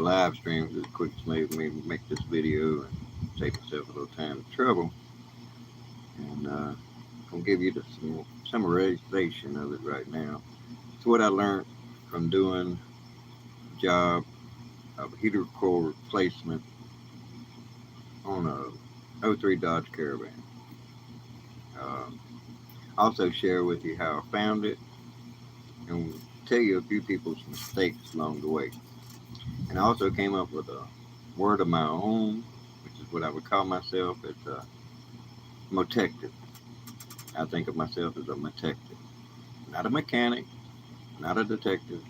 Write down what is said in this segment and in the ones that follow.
live streams as quick as made me make this video and save myself a little time and trouble. And I'll give you the summarization of it right now. It's what I learned from doing a job of a heater coil replacement on a '03 Dodge Caravan. Um, Also share with you how I found it and tell you a few people's mistakes along the way. And I also came up with a word of my own, which is what I would call myself as a motective. I think of myself as a motective, not a mechanic, not a detective.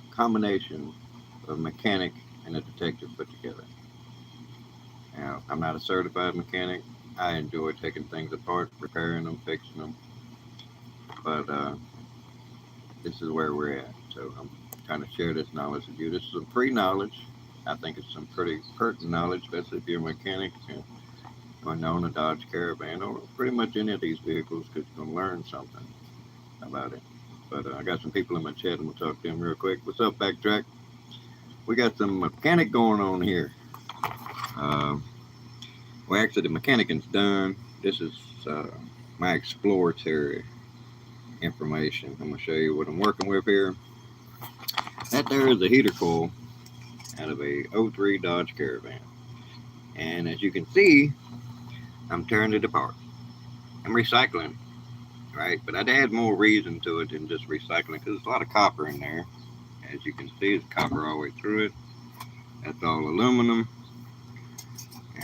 Combination of mechanic and a detective put together. Now, I'm not a certified mechanic. I enjoy taking things apart, repairing them, fixing them. But this is where we're at. So I'm trying to share this knowledge with you. This is some pre-knowledge. I think it's some pretty pertinent knowledge, especially if you're a mechanic and going to own a Dodge Caravan or pretty much any of these vehicles, because you're going to learn something about it. But I got some people in my chat and we'll talk to them real quick. What's up, Backtrack? We got some mechanic going on here. Well, actually, the mechanicing's done. This is my exploratory information. I'm going to show you what I'm working with here. That there is a heater coil out of a '03 Dodge Caravan. And as you can see, I'm tearing it apart. I'm recycling, right? But I'd add more reason to it than just recycling because there's a lot of copper in there. As you can see, it's copper all the way through it. That's all aluminum.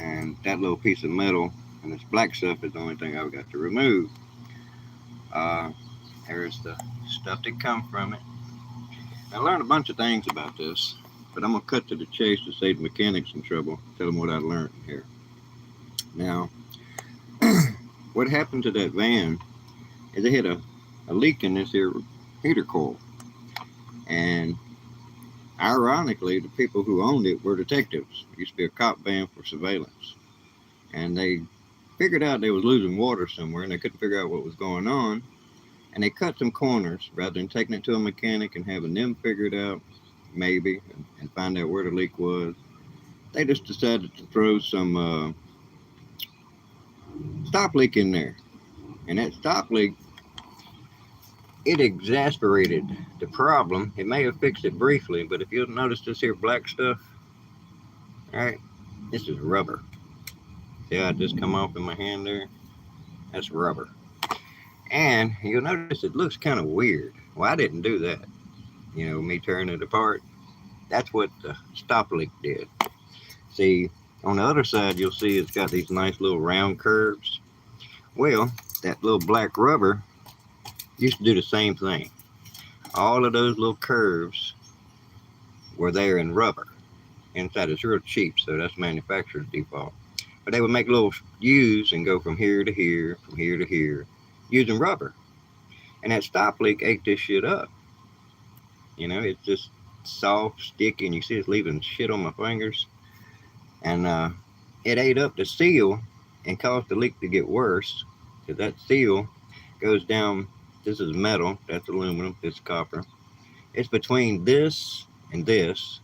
And that little piece of metal and this black stuff is the only thing I've got to remove. There's the stuff that come from it. I learned a bunch of things about this, but I'm going to cut to the chase to save the mechanics some trouble, tell them what I learned here. Now, what happened to that van is they had a leak in this here heater coil. And ironically, the people who owned it were detectives. It used to be a cop van for surveillance. And they figured out they was losing water somewhere and they couldn't figure out what was going on. And they cut some corners rather than taking it to a mechanic and having them figure it out, maybe, and find out where the leak was. They just decided to throw some stop leak in there. And that stop leak, it exasperated the problem. It may have fixed it briefly, but if you'll notice this here black stuff, all right, this is rubber. See how it just come off in my hand there? That's rubber. And you'll notice it looks kind of weird. Well, I didn't do that. You know, me tearing it apart. That's what the stop leak did. See, on the other side, you'll see it's got these nice little round curves. Well, that little black rubber used to do the same thing. All of those little curves were there in rubber. Inside it's real cheap, so that's manufacturer's default. But they would make little U's and go from here to here, from here to here, using rubber. And that stop leak ate this shit up. You know, it's just soft, sticky, and you see it's leaving shit on my fingers. And it ate up the seal and caused the leak to get worse. Because that seal goes down. This is metal, that's aluminum, this is copper. It's between this and this.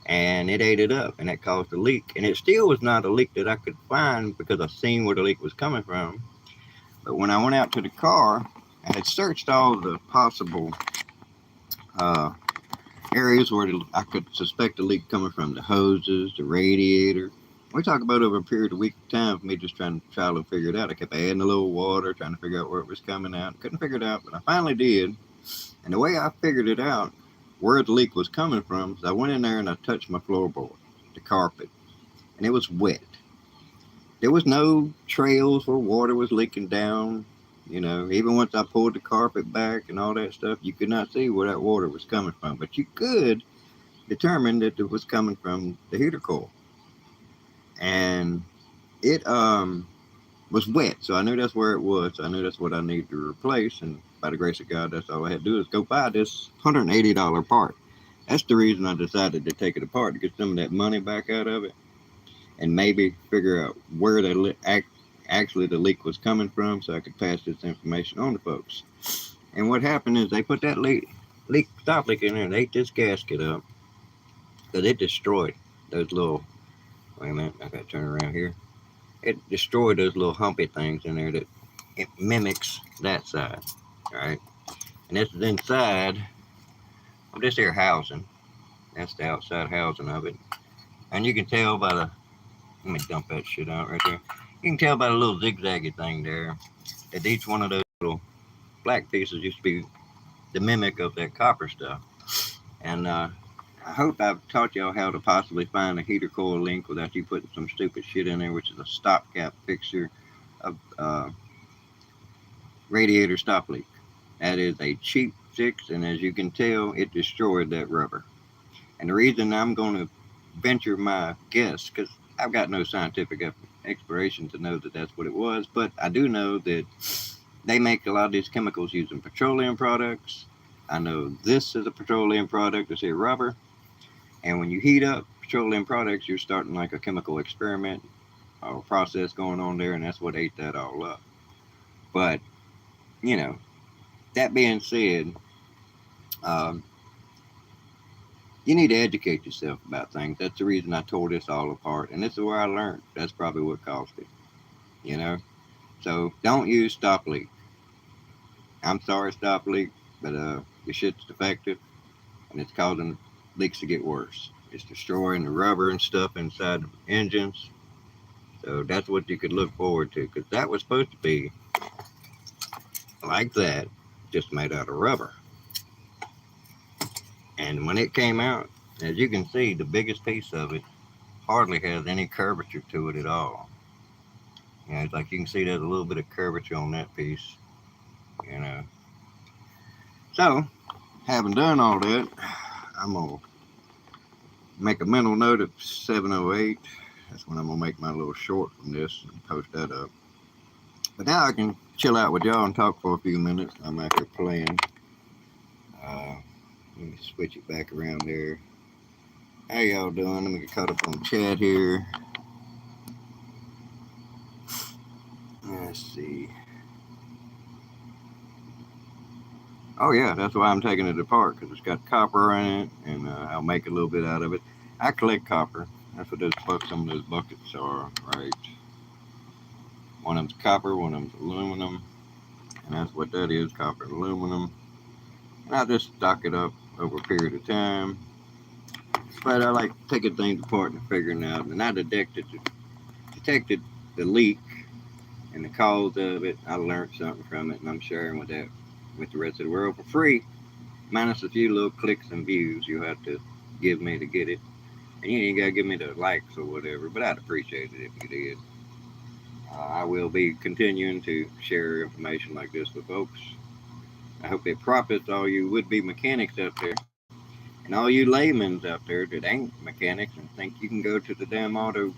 And it ate it up, and that caused a leak. And it still was not a leak that I could find because I seen where the leak was coming from. But when I went out to the car, I had searched all the possible areas where I could suspect the leak coming from, the hoses, the radiator. We talk about over a period of week of time for me just trying to figure it out. I kept adding a little water, trying to figure out where it was coming out. Couldn't figure it out, but I finally did. And the way I figured it out, where the leak was coming from, is I went in there and I touched my floorboard, the carpet, and it was wet. There was no trails where water was leaking down. You know, even once I pulled the carpet back and all that stuff, you could not see where that water was coming from. But you could determine that it was coming from the heater coil. And it was wet, so I knew that's where it was. I knew that's what I needed to replace. And by the grace of God, that's all I had to do is go buy this $180 part. That's the reason I decided to take it apart, to get some of that money back out of it. And maybe figure out where actually the leak was coming from, so I could pass this information on to folks. And what happened is they put that stop leak in there and ate this gasket up. because it destroyed those little, wait a minute, I gotta turn around here. It destroyed those little humpy things in there that it mimics that side, right? And this is inside of this here housing. That's the outside housing of it. And you can tell by the, let me dump that shit out right there. You can tell by the little zigzaggy thing there that each one of those little black pieces used to be the mimic of that copper stuff. And I hope I've taught y'all how to possibly find a heater coil link without you putting some stupid shit in there, which is a stopgap fixture of radiator stop leak. That is a cheap fix, and as you can tell, it destroyed that rubber. And the reason I'm going to venture my guess, because I've got no scientific exploration to know that that's what it was, but I do know that they make a lot of these chemicals using petroleum products. I know this is a petroleum product, this here rubber. And when you heat up petroleum products, you're starting like a chemical experiment or process going on there, and that's what ate that all up. But, you know, that being said, um, you need to educate yourself about things. That's the reason I tore this all apart. And this is where I learned. That's probably what caused it, you know? So don't use stop leak. I'm sorry, stop leak, but the shit's defective and it's causing leaks to get worse. It's destroying the rubber and stuff inside the engines. So that's what you could look forward to, because that was supposed to be like that, just made out of rubber. And when it came out, as you can see, the biggest piece of it hardly has any curvature to it at all. You know, it's like you can see there's a little bit of curvature on that piece, you know. So, having done all that, I'm going to make a mental note of 7:08. That's when I'm going to make my little short from this and post that up. But now I can chill out with y'all and talk for a few minutes. I'm out here playing. Let me switch it back around there. How y'all doing? Let me get caught up on chat here. Let's see. Oh yeah, that's why I'm taking it apart, because it's got copper in it, and I'll make a little bit out of it. I collect copper. That's what some of those buckets are, right? One of them's copper, one of them's aluminum, and that's what that is, copper and aluminum. And I just stock it up over a period of time. But I like taking things apart and figuring out. And I detected the leak and the cause of it. I learned something from it, and I'm sharing with the rest of the world for free, minus a few little clicks and views you'll have to give me to get it. And you ain't got to give me the likes or whatever, but I'd appreciate it if you did. I will be continuing to share information like this with folks. I hope it profits all you would-be mechanics out there, and all you laymen out there that ain't mechanics and think you can go to the damn auto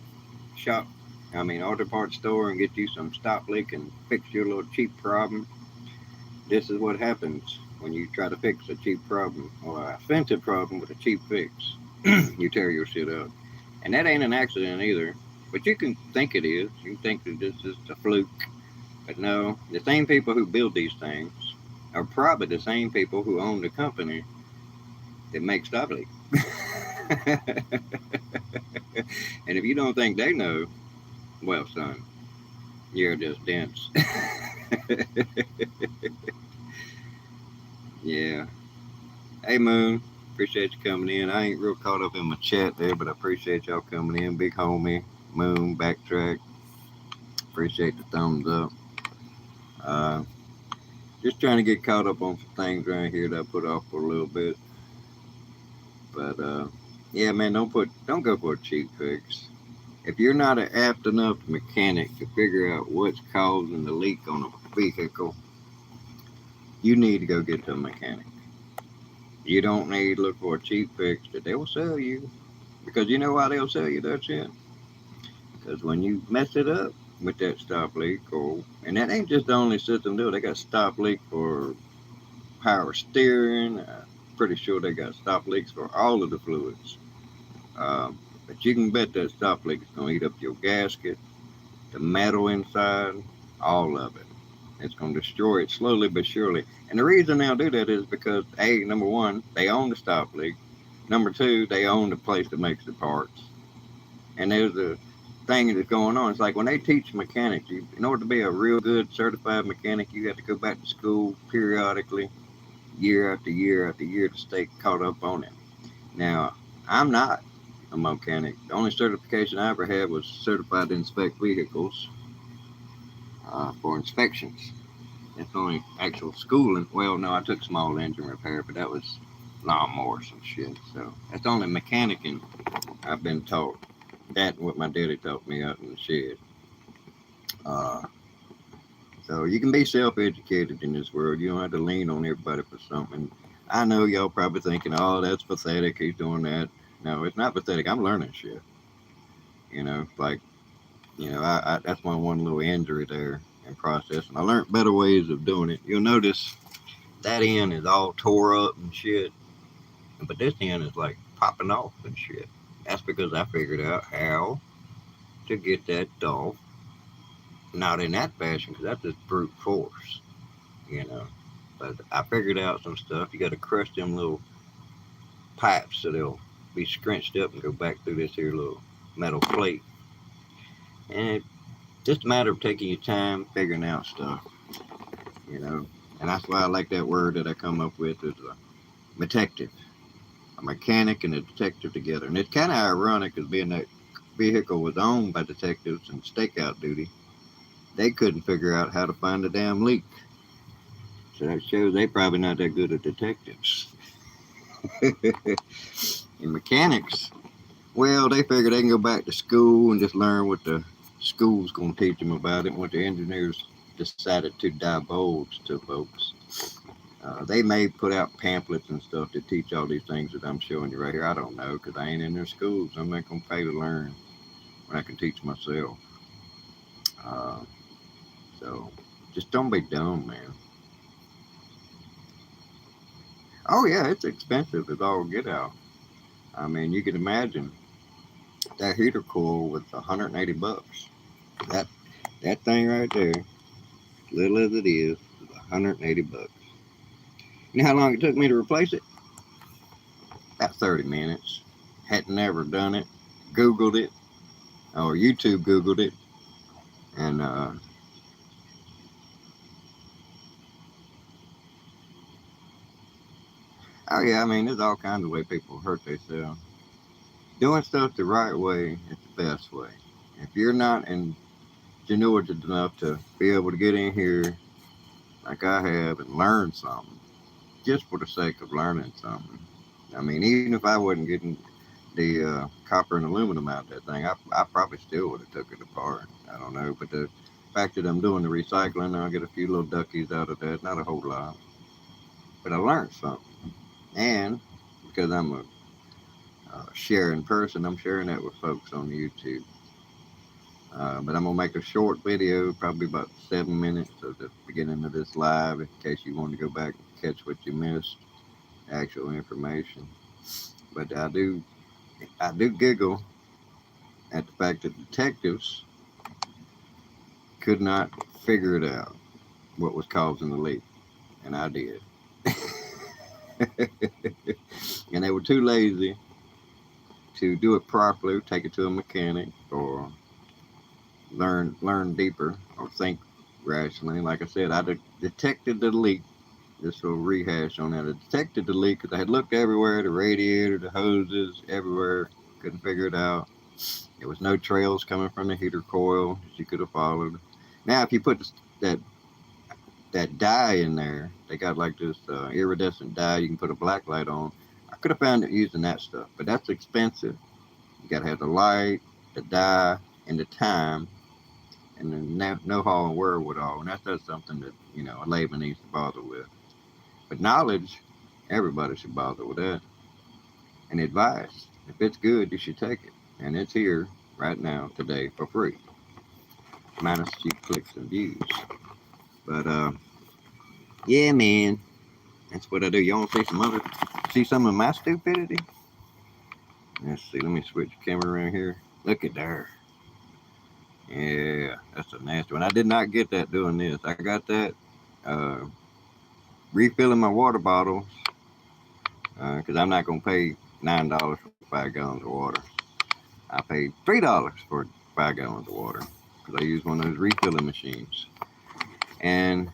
parts store and get you some stop leak and fix your little cheap problem. This is what happens when you try to fix a cheap problem or an offensive problem with a cheap fix. You tear your shit up. And that ain't an accident either. But you can think it is. You can think that this is a fluke. But no, the same people who build these things are probably the same people who own the company that makes stop leak. And if you don't think they know, well, son, you're just dense. Yeah. Hey, Moon. Appreciate you coming in. I ain't real caught up in my chat there, but I appreciate y'all coming in. Big homie, Moon, Backtrack. Appreciate the thumbs up. Just trying to get caught up on some things around here that I put off for a little bit. But yeah, man, don't go for a cheap fix. If you're not an apt enough mechanic to figure out what's causing the leak on a vehicle, you need to go get to a mechanic. You don't need to look for a cheap fix that they will sell you. Because you know why they'll sell you that shit? Because when you mess it up with that stop leak, and that ain't just the only system do. They got stop leak for power steering. Pretty sure they got stop leaks for all of the fluids. But you can bet that stop leak is going to eat up your gasket, the metal inside, all of it. It's going to destroy it slowly but surely. And the reason they'll do that is because, number one, they own the stop leak. Number two, they own the place that makes the parts. And there's a thing that's going on. It's like when they teach mechanics, in order to be a real good certified mechanic, you have to go back to school periodically, year after year after year, to stay caught up on it. Now, I'm not a mechanic. The only certification I ever had was certified to inspect vehicles for inspections. That's the only actual schooling. Well, no, I took small engine repair, but that was lawnmowers and shit. So that's the only mechanicing I've been taught. That and what my daddy taught me out in the shed. Uh, so you can be self-educated in this world. You don't have to lean on everybody for something. I know y'all probably thinking, "Oh, that's pathetic. He's doing that." No, it's not pathetic. I'm learning shit. Like that's my one little injury there in process, and I learned better ways of doing it. You'll notice that end is all tore up and shit, but this end is like popping off and shit. That's because I figured out how to get that off. Not in that fashion, because that's just brute force, you know. But I figured out some stuff. You got to crush them little pipes so they'll be scrunched up and go back through this here little metal plate. And it's just a matter of taking your time figuring out stuff, you know. And that's why I like that word that I come up with is a detective. A mechanic and a detective together. And it's kind of ironic because being that vehicle was owned by detectives and stakeout duty, they couldn't figure out how to find the damn leak. So that shows they probably not that good at detectives. And mechanics, well, they figure they can go back to school and just learn what the school's going to teach them about it and what the engineers decided to divulge to folks. They may put out pamphlets and stuff to teach all these things that I'm showing you right here. I don't know because I ain't in their schools. I'm not going to pay to learn when I can teach myself. Uh, so just don't be dumb, man. Oh, yeah, it's expensive as all get out. I mean, you can imagine that heater coil was 180 bucks. That that thing right there, little as it is 180 bucks. You know how long it took me to replace it? About 30 minutes. Hadn't never done it. Googled it, or YouTube Googled it, and oh yeah, I mean, there's all kinds of way people hurt themselves. Doing stuff the right way is the best way. If you're not ingenuity enough to be able to get in here like I have and learn something, just for the sake of learning something. I mean, even if I wasn't getting the copper and aluminum out of that thing, I probably still would have took it apart. I don't know, but the fact that I'm doing the recycling, I'll get a few little duckies out of that. Not a whole lot, but I learned something. And because I'm a sharing person, I'm sharing that with folks on YouTube. But I'm gonna make a short video, probably about 7 minutes at the beginning of this live, in case you want to go back and catch what you missed, actual information. But I do giggle at the fact that detectives could not figure it out what was causing the leak, and I did. And they were too lazy to do it properly, take it to a mechanic, or learn deeper, or think rationally. Like I said, I detected the leak. This little rehash on that. I detected the leak because I had looked everywhere, the radiator, the hoses, everywhere. Couldn't figure it out. There was no trails coming from the heater coil that you could have followed. Now, if you put that that dye in there, they got like this iridescent dye you can put a black light on. I could have found it using that stuff, but that's expensive. You got to have the light, the dye, and the time, and then know how and wherewithal. And that's something that a layman needs to bother with. But knowledge, everybody should bother with that. And advice, if it's good, you should take it. And it's here right now today for free, minus a few clicks and views. But yeah, man, that's what I do. You want to see some of my stupidity? Let's see. Let me switch the camera around here. Look at there. Yeah, that's a nasty one. I did not get that doing this. I got that refilling my water bottles because I'm not gonna pay $9 for 5 gallons of water. I paid $3 for 5 gallons of water because I used one of those refilling machines. And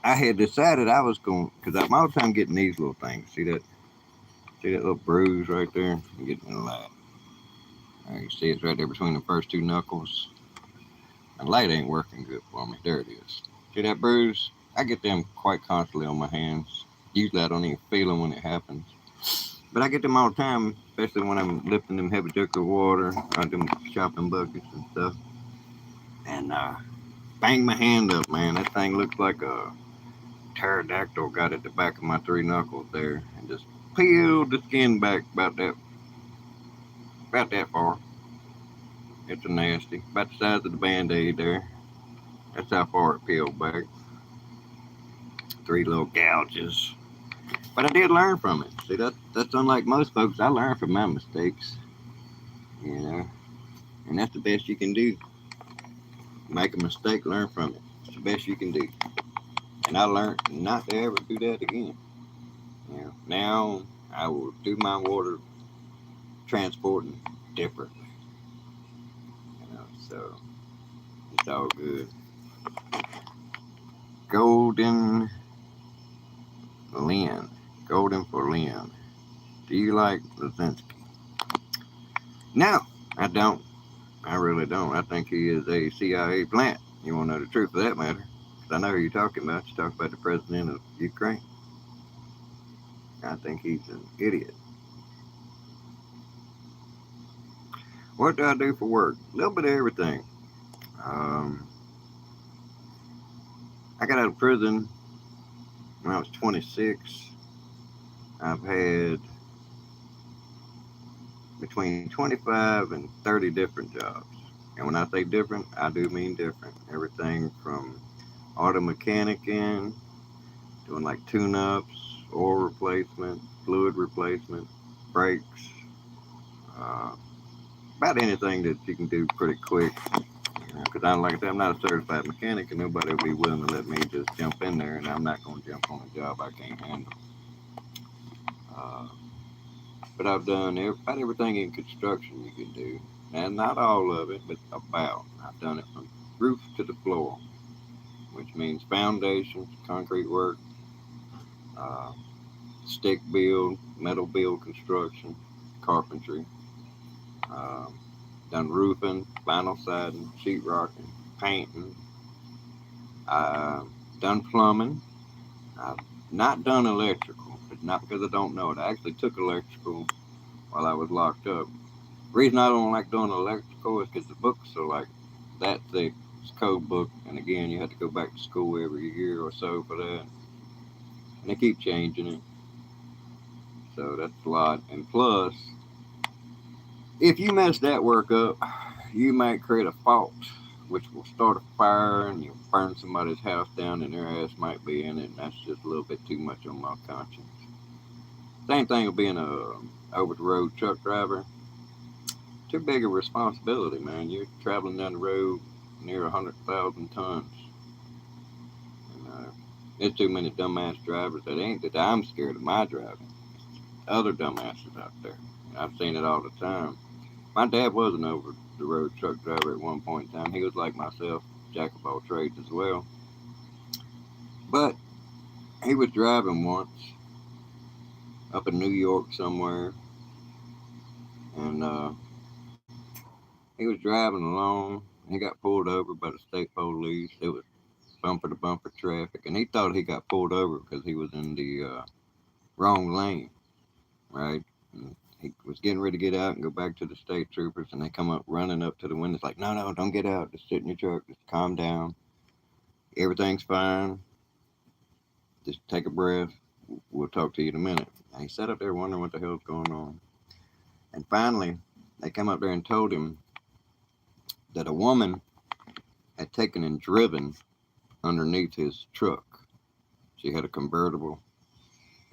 I had decided I was going, because I'm all the time getting these little things. See that? See that little bruise right there? I'm getting a light. All right, you see it's right there between the first two knuckles. The light ain't working good for me. There it is. See that bruise? I get them quite constantly on my hands. Usually I don't even feel them when it happens. But I get them all the time, especially when I'm lifting them heavy jugs of water, or them shopping buckets and stuff. And bang my hand up, man. That thing looks like a pterodactyl got at the back of my three knuckles there and just peeled the skin back about that far. It's a nasty. About the size of the Band-Aid there. That's how far it peeled back. 3 little gouges. But I did learn from it. See, that's unlike most folks. I learned from my mistakes. You know. And that's the best you can do. Make a mistake, learn from it. It's the best you can do. And I learned not to ever do that again. You know. Now I will do my water transporting differently. You know, so it's all good. Golden Lynn. Golden for Lynn. Do you like Lazinski? No, I don't. I really don't. I think he is a CIA plant. You want to know the truth of that matter? Because I know who you're talking about. You talk about the president of Ukraine. I think he's an idiot. What do I do for work? A little bit of everything. I got out of prison when I was 26. I've had between 25 and 30 different jobs. And when I say different, I do mean different. Everything from auto mechanicing, doing like tune-ups, oil replacement, fluid replacement, brakes, about anything that you can do pretty quick. Because like I said, I'm not a certified mechanic, and nobody will be willing to let me just jump in there, and I'm not going to jump on a job I can't handle. But I've done about everything in construction you can do. And not all of it, but about. I've done it from roof to the floor, which means foundations, concrete work, stick build, metal build construction, carpentry. Done roofing, vinyl siding, sheetrocking, painting. Done plumbing. I've not done electrical, but not because I don't know it. I actually took electrical while I was locked up. The reason I don't like doing electrical is because the books are like that thick. It's a code book, and again, you have to go back to school every year or so for that. And they keep changing it. So that's a lot. And plus, if you mess that work up, you might create a fault, which will start a fire and you'll burn somebody's house down and their ass might be in it. And that's just a little bit too much on my conscience. Same thing with being a over-the-road truck driver. Too big a responsibility, man. You're traveling down the road near 100,000 tons. And, there's too many dumbass drivers that ain't that I'm scared of my driving. Other dumbasses out there. I've seen it all the time. My dad was an over-the-road truck driver at one point in time. He was like myself, jack of all trades as well. But he was driving once up in New York somewhere, and he was driving along. He got pulled over by the state police. It was bumper-to-bumper traffic, and he thought he got pulled over because he was in the wrong lane, right? And he was getting ready to get out and go back to the state troopers, and they come up running up to the windows like, no, don't get out. Just sit in your truck. Just calm down. Everything's fine. Just take a breath. We'll talk to you in a minute. And he sat up there wondering what the hell's going on. And finally, they come up there and told him that a woman had taken and driven underneath his truck. She had a convertible,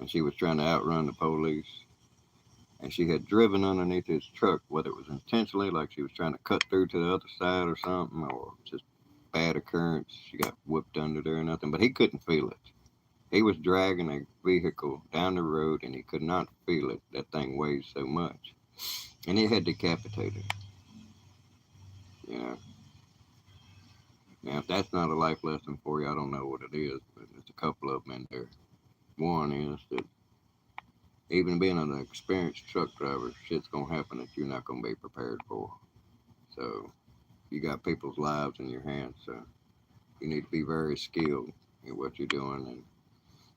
and she was trying to outrun the police. And she had driven underneath his truck, whether it was intentionally, like she was trying to cut through to the other side or something, or just bad occurrence. She got whipped under there or nothing, but he couldn't feel it. He was dragging a vehicle down the road and he could not feel it. That thing weighs so much. And it had decapitated. You know. Now, if that's not a life lesson for you, I don't know what it is, but there's a couple of them in there. One is that even being an experienced truck driver, shit's going to happen that you're not going to be prepared for. So, you got people's lives in your hands, so you need to be very skilled in what you're doing. And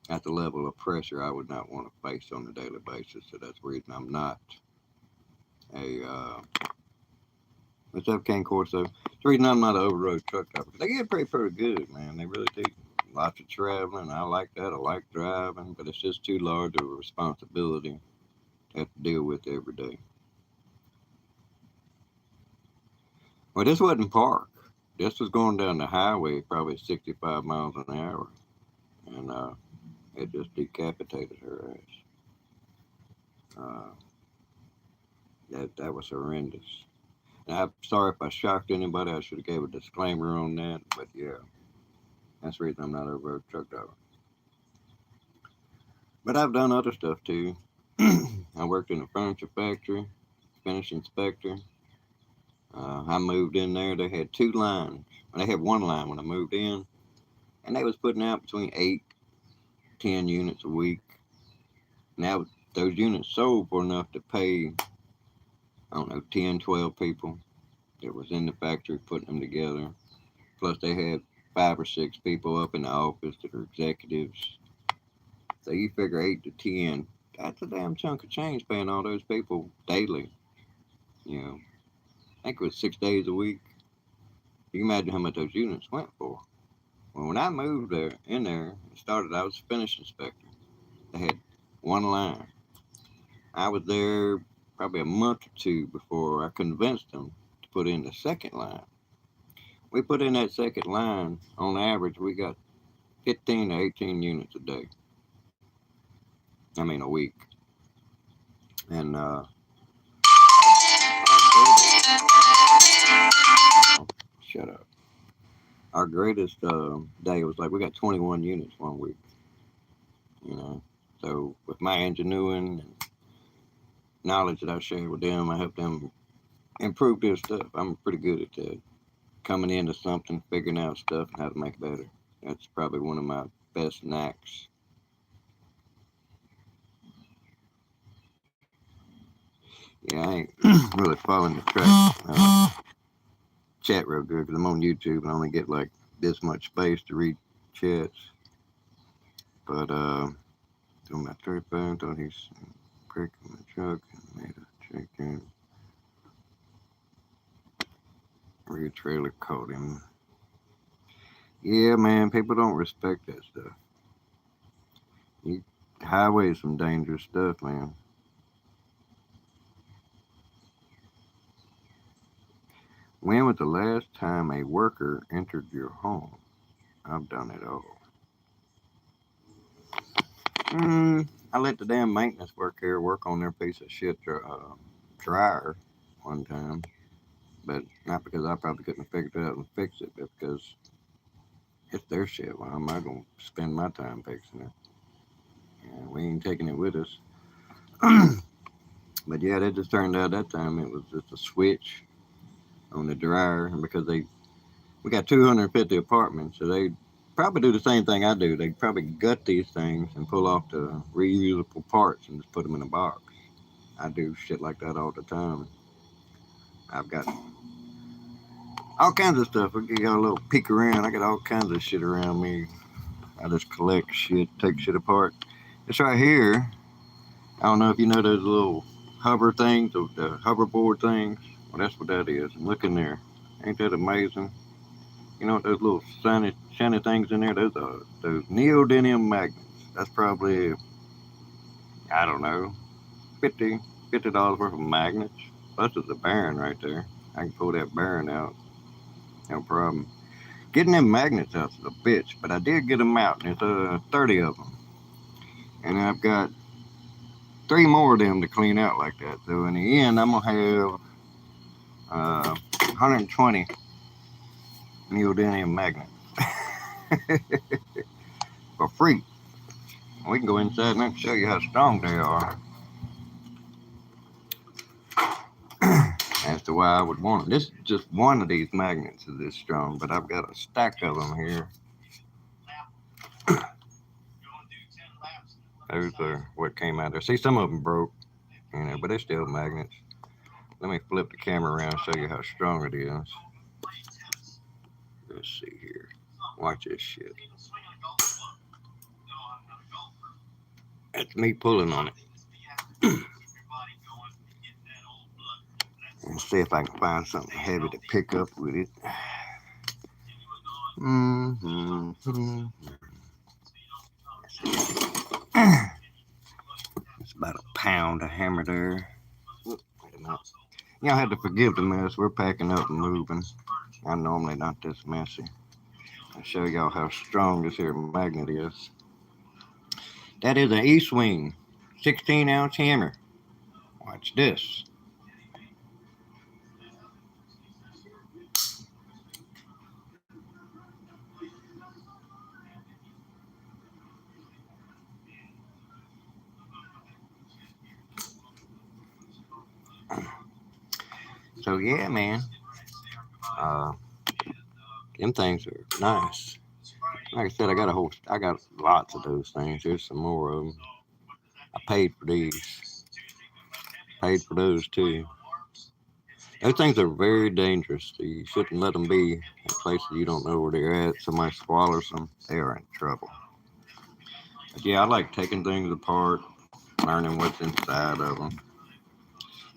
at the level of pressure I would not want to face on a daily basis. So that's the reason I'm not a what's up, King Corso? It's the reason I'm not an over-road truck driver. They get pretty good, man. They really do. Lots of traveling. I like that. I like driving, but it's just too large of a responsibility to have to deal with every day. Well, this wasn't park. This was going down the highway, probably 65 miles an hour, and it just decapitated her ass. That was horrendous. And I'm sorry if I shocked anybody. I should have gave a disclaimer on that, but yeah, that's the reason I'm not a road truck driver. But I've done other stuff too. I worked in a furniture factory, finish inspector. I moved in there. They had two lines. They had one line when I moved in, and they was putting out between 8, 10 units a week. Now those units sold for enough to pay, I don't know, 10, 12 people that was in the factory putting them together. Plus they had 5 or 6 people up in the office that are executives. So you figure 8 to 10, that's a damn chunk of change paying all those people daily. You know, I think it was 6 days a week. You can imagine how much those units went for. Well, when I moved in there, I was a finish inspector. They had one line. I was there probably a month or two before I convinced them to put in the second line. We put in that second line, on average, we got 15 to 18 units a day. I mean, a week. And, shut up. Our greatest day was like, we got 21 units one week. You know, so with my engineering and knowledge that I shared with them, I helped them improve their stuff. I'm pretty good at that. Coming into something, figuring out stuff and how to make it better. That's probably one of my best knacks. Yeah, I ain't really following the track chat real good because I'm on YouTube and I only get like this much space to read chats. But on my third phone, thought he's pricking my truck and made a chicken. Rear trailer caught him. Yeah, man, people don't respect that stuff. Highway is some dangerous stuff, man. When was the last time a worker entered your home? I've done it all. I let the damn maintenance worker work on their piece of shit dryer one time. But not because I probably couldn't have figured it out and fix it, but because it's their shit. Why am I going to spend my time fixing it? And we ain't taking it with us. But yeah, that just turned out that time it was just a switch on the dryer. And because we got 250 apartments, so they probably do the same thing I do. They probably gut these things and pull off the reusable parts and just put them in a box. I do shit like that all the time. I've got all kinds of stuff. I'll give y'all a little peek around. I got all kinds of shit around me. I just collect shit, take shit apart. It's right here. I don't know if you know those little hover things, the hoverboard things. Well, that's what that is. And look in there. Ain't that amazing? You know what those little shiny things in there? Those are those neodymium magnets. That's probably, I don't know, $50 worth of magnets. Plus there's a bearing right there. I can pull that bearing out. No problem. Getting them magnets out is a bitch, but I did get them out. There's 30 of them. And I've got 3 more of them to clean out like that. So in the end, I'm going to have 120 neodymium magnets for free. We can go inside and I can show you how strong they are. As to why I would want it. This is just one of these magnets is this strong, but I've got a stack of them here. Those are what came out there. See, some of them broke, but they're still magnets. Let me flip the camera around and show you how strong it is. Let's see here. Watch this shit. That's me pulling on it. And see if I can find something heavy to pick up with it. It's about a pound of hammer there. Wait a minute. Y'all have to forgive the mess. We're packing up and moving. I'm normally not this messy. I'll show y'all how strong this here magnet is. That is an E-swing 16-ounce hammer. Watch this. So yeah, man. Them things are nice. Like I said, I got lots of those things. There's some more of them. I paid for these. Paid for those too. Those things are very dangerous. You shouldn't let them be in places you don't know where they're at. Somebody swallows them, they are in trouble. But yeah, I like taking things apart, learning what's inside of them.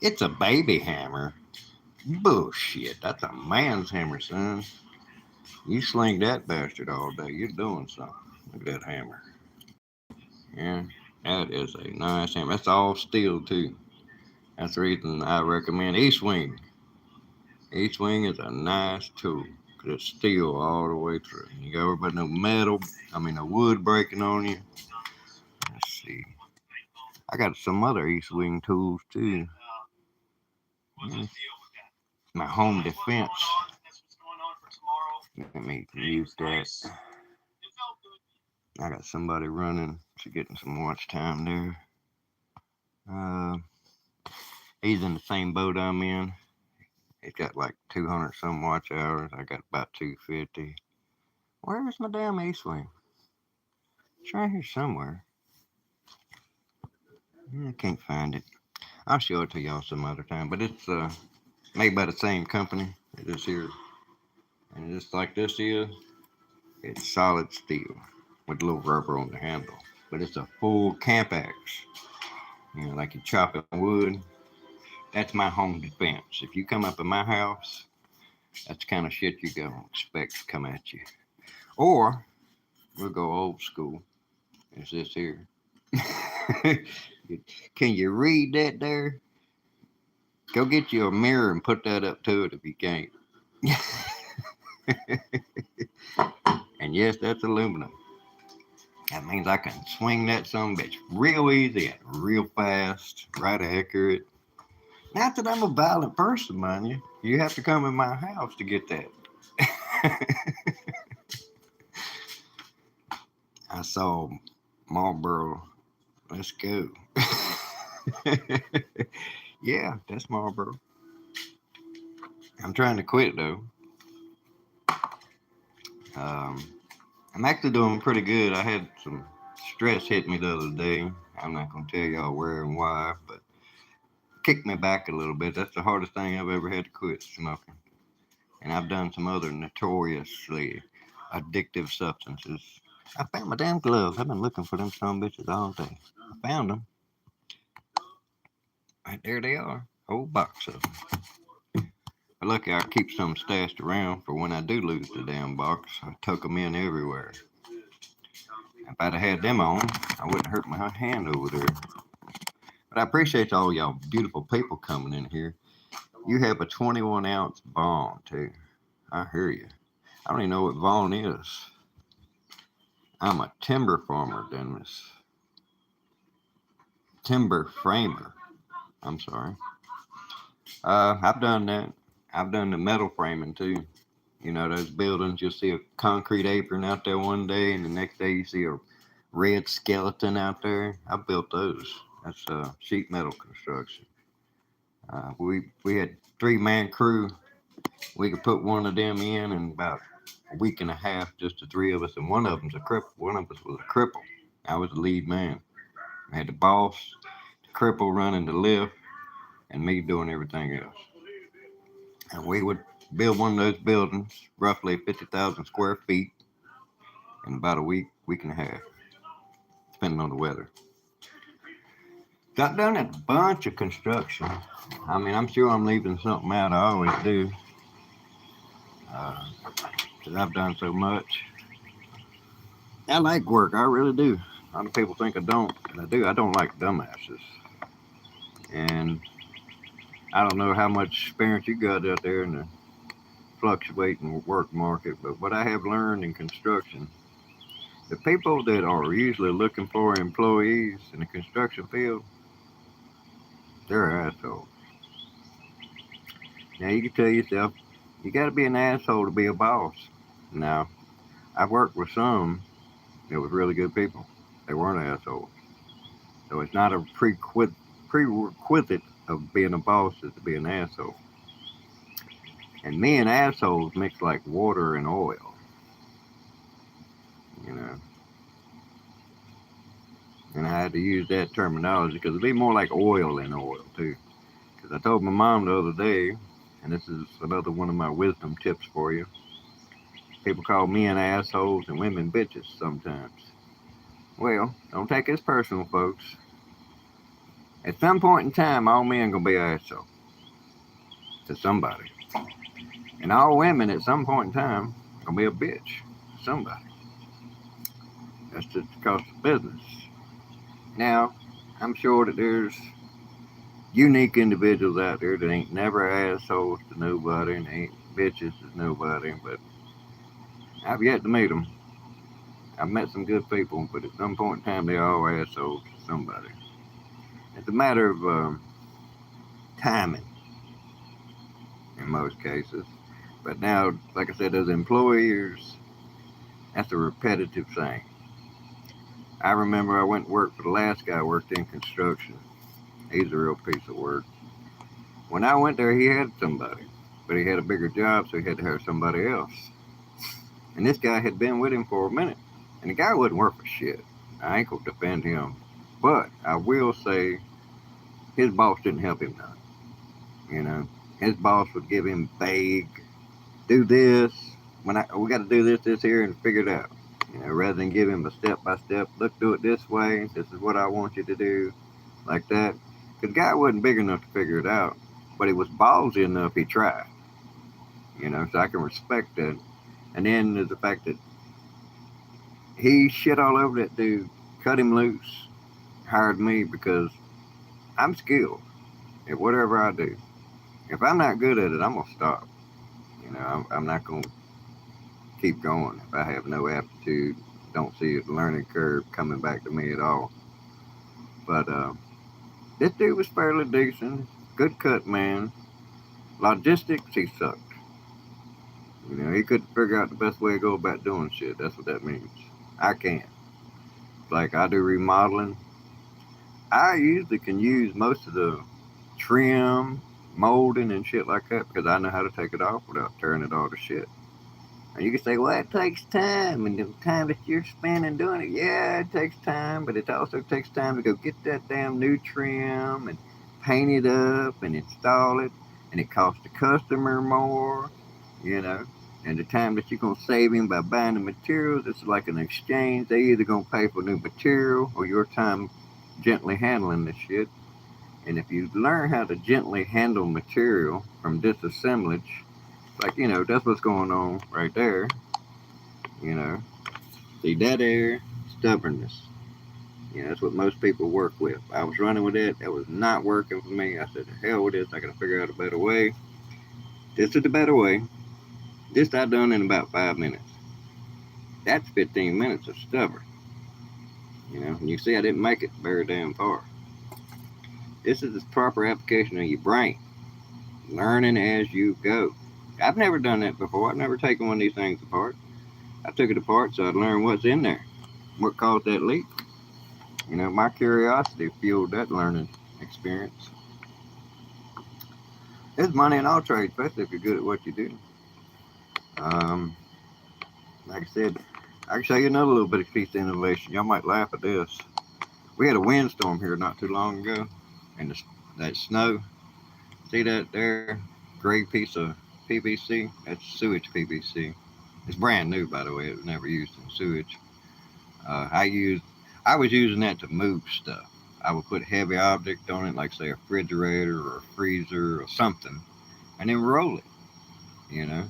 It's a baby hammer. Bullshit. That's a man's hammer, son. You sling that bastard all day, you're doing something. Look at that hammer. Yeah, that is a nice hammer. That's all steel too. That's the reason I recommend E-swing. E-swing is a nice tool because it's steel all the way through. You got everybody no no wood breaking on you. Let's see. I got some other E-swing tools too. My home defense. Let me use that. I got somebody running. She's getting some watch time there. He's in the same boat I'm in. He's got like 200 some watch hours. I got about 250. Where's my damn E-swing? It's right here somewhere. I can't find it. I'll show it to y'all some other time. But it's made by the same company. It is here. And just like this is, it's solid steel with a little rubber on the handle. But it's a full camp axe. Like you're chopping wood. That's my home defense. If you come up in my house, that's the kind of shit you're going to expect to come at you. Or we'll go old school. It's this here. Can you read that there? Go get you a mirror and put that up to it if you can't. And yes, that's aluminum. That means I can swing that son of a bitch real easy and real fast, right accurate. Not that I'm a violent person, mind you. You have to come in my house to get that. I saw Marlboro. Let's go. Yeah, that's Marlboro. I'm trying to quit though. I'm actually doing pretty good. I had some stress hit me the other day. I'm not going to tell y'all where and why, but kicked me back a little bit. That's the hardest thing I've ever had to quit, smoking. And I've done some other notoriously addictive substances. I found my damn gloves. I've been looking for them some bitches all day. I found them. Right there they are. Whole box of them. But lucky I keep some stashed around for when I do lose the damn box. I tuck them in everywhere. If I'd have had them on, I wouldn't hurt my hand over there. But I appreciate all y'all beautiful people coming in here. You have a 21-ounce Vaughn, too. I hear you. I don't even know what Vaughn is. I'm a timber farmer, Dennis. Timber framer. I'm sorry. I've done that. I've done the metal framing, too. Those buildings, you'll see a concrete apron out there one day, and the next day you see a red skeleton out there. I built those. That's sheet metal construction. We had 3-man crew. We could put one of them in about a week and a half, just the three of us, and one of them's a cripple. One of us was a cripple. I was the lead man. I had the boss, the cripple running the lift, and me doing everything else. And we would build one of those buildings, roughly 50,000 square feet, in about a week and a half, depending on the weather. Got done a bunch of construction. I mean, I'm sure I'm leaving something out. I always do, because I've done so much. I like work. I really do. A lot of people think I don't, and I do. I don't like dumbasses. And I don't know how much experience you got out there in the fluctuating work market, but what I have learned in construction, the people that are usually looking for employees in the construction field, they're assholes. Now you can tell yourself, you got to be an asshole to be a boss. Now, I've worked with some that was really good people. They weren't assholes. So it's not a prerequisite of being a boss is to be an asshole. And me and assholes mix like water and oil, you know. And I had to use that terminology because it'd be more like oil than oil too. Because I told my mom the other day, and this is another one of my wisdom tips for you. People call men assholes and women bitches sometimes. Well, don't take this personal, folks. At some point in time, all men gonna be assholes to somebody, and all women at some point in time gonna be a bitch to somebody. That's just the cost of business. Now, I'm sure that there's unique individuals out there that ain't never assholes to nobody and ain't bitches to nobody, but I've yet to meet them. I've met some good people, but at some point in time, they're all assholes to somebody. It's a matter of timing in most cases. But now, like I said, those employers, that's a repetitive thing. I remember I went to work for the last guy I worked in construction. He's a real piece of work. When I went there, he had somebody, but he had a bigger job, so he had to hire somebody else. And this guy had been with him for a minute, and the guy wasn't worth a shit. I ain't gonna defend him, but I will say his boss didn't help him none. You know, his boss would give him vague, do this. We got to do this here, and figure it out. You know, rather than give him a step by step. Look, do it this way. This is what I want you to do, like that. The guy wasn't big enough to figure it out, but he was ballsy enough. He tried. You know, so I can respect that. And then there's the fact that he shit all over that dude, cut him loose, hired me because I'm skilled at whatever I do. If I'm not good at it, I'm gonna stop. You know, I'm not gonna keep going if I have no aptitude. Don't see a learning curve coming back to me at all. But this dude was fairly decent, good cut man. Logistics, he sucked. You know, he couldn't figure out the best way to go about doing shit. That's what that means. I can't. Like I do remodeling. I usually can use most of the trim, molding, and shit like that because I know how to take it off without tearing it all to shit. And you can say, well, it takes time, and the time that you're spending doing it, yeah, it takes time, but it also takes time to go get that damn new trim and paint it up and install it, and it costs the customer more, you know. And the time that you're gonna save him by buying the materials, it's like an exchange. They either gonna pay for new material or your time gently handling the shit. And if you learn how to gently handle material from disassemblage, like, you know, that's what's going on right there. You know, see that there, stubbornness. You know, that's what most people work with. I was running with it. That was not working for me. I said, the hell with this. I got to figure out a better way. This is the better way. This I done in about 5 minutes. That's 15 minutes of stubborn. You know, and you see I didn't make it very damn far. This is the proper application of your brain. Learning as you go. I've never done that before. I've never taken one of these things apart. I took it apart so I'd learn what's in there. what caused that leak. You know, my curiosity fueled that learning experience. There's money in all trades, especially if you're good at what you do. Um, like I said, I can show you another little bit of piece of innovation. Y'all might laugh at this. We had a windstorm here not too long ago, and that snow, see that there gray piece of PVC? That's sewage PVC. It's brand new, by the way. It was never used in sewage. I was using that to move stuff. I would put heavy object on it, like say a refrigerator or a freezer or something, and then roll it. You know,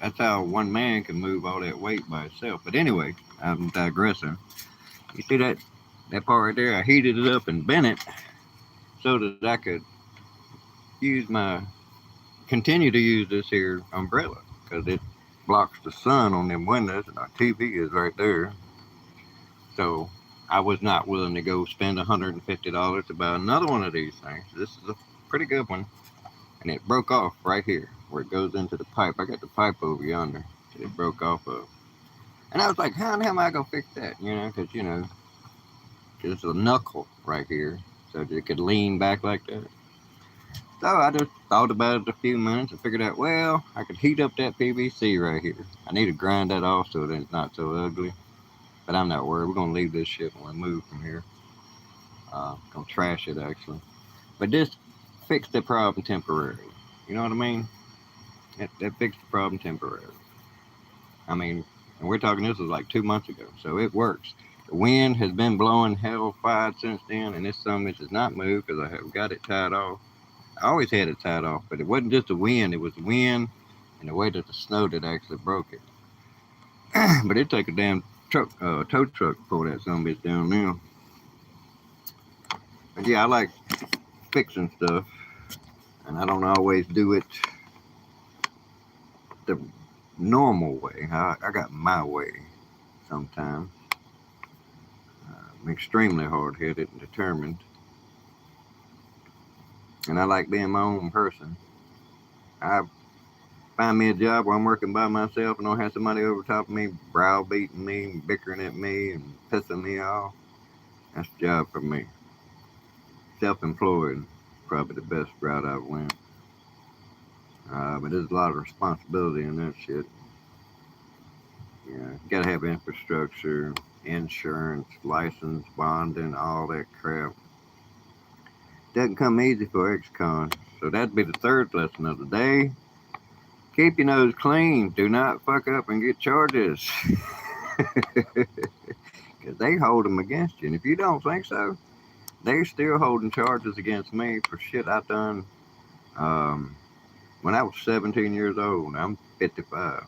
that's how one man can move all that weight by itself. But anyway, I'm digressing. You see that part right there? I heated it up and bent it so that I could use my continue to use this here umbrella because it blocks the sun on them windows, and our TV is right there. So I was not willing to go spend $150 to buy another one of these things. This is a pretty good one, and it broke off right here where it goes into the pipe. I got the pipe over yonder that it broke off of, and I was like, how the hell am I gonna fix that? You know, because there's a knuckle right here, so that it could lean back like that. So I just thought about it a few minutes and figured out, well, I could heat up that PVC right here. I need to grind that off so that it's not so ugly. But I'm not worried. We're going to leave this shit when we move from here. Going to trash it, actually. But this fixed the problem temporarily. You know what I mean? That fixed the problem temporarily. I mean, and we're talking, this was like 2 months ago. So it works. The wind has been blowing hell-fired since then, and this summit has not moved because I have got it tied off. I always had it tied off, but it wasn't just the wind. It was the wind and the way that the snow that actually broke it. But it'd take a damn tow truck to pull that some bitch down now. But yeah, I like fixing stuff, and I don't always do it the normal way. I got my way sometimes. I'm extremely hard-headed and determined, and I like being my own person. I find me a job where I'm working by myself and don't have somebody over top of me browbeating me, bickering at me, and pissing me off. That's the job for me. Self-employed, probably the best route I've went. But there's a lot of responsibility in that shit. You gotta have infrastructure, insurance, license, bonding, all that crap. Doesn't come easy for ex-con. So that'd be the third lesson of the day. Keep your nose clean. Do not fuck up and get charges. Because they hold them against you. And if you don't think so, they're still holding charges against me for shit I done when I was 17 years old. I'm 55.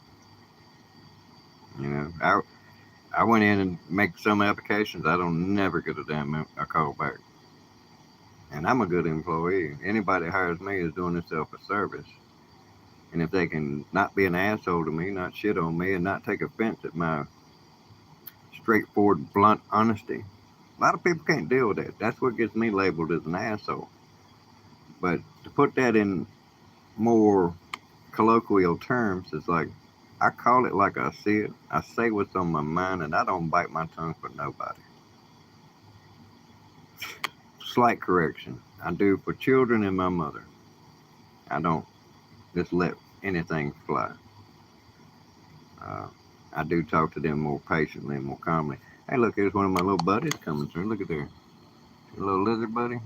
You know, I went in and make some applications. I don't never get a call back. And I'm a good employee. Anybody that hires me is doing themselves a service. And if they can not be an asshole to me, not shit on me, and not take offense at my straightforward, blunt honesty, a lot of people can't deal with that. That's what gets me labeled as an asshole. But to put that in more colloquial terms, it's like, I call it like I see it. I say what's on my mind, and I don't bite my tongue for nobody. Slight correction. I do for children and my mother. I don't just let anything fly. Uh, I do talk to them more patiently and more calmly. Hey, look, here's one of my little buddies coming through. Look at there. A little lizard buddy.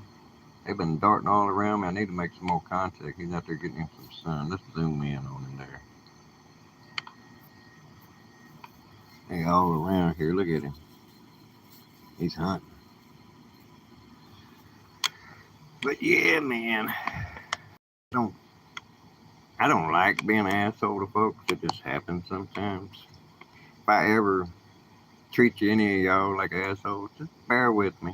They've been darting all around me. I need to make some more contact. He's out there getting in some sun. Let's zoom in on him there. Hey, all around here. Look at him. He's hunting. But yeah, man. I don't like being an asshole to folks. It just happens sometimes. If I ever treat you, any of y'all, like assholes, just bear with me.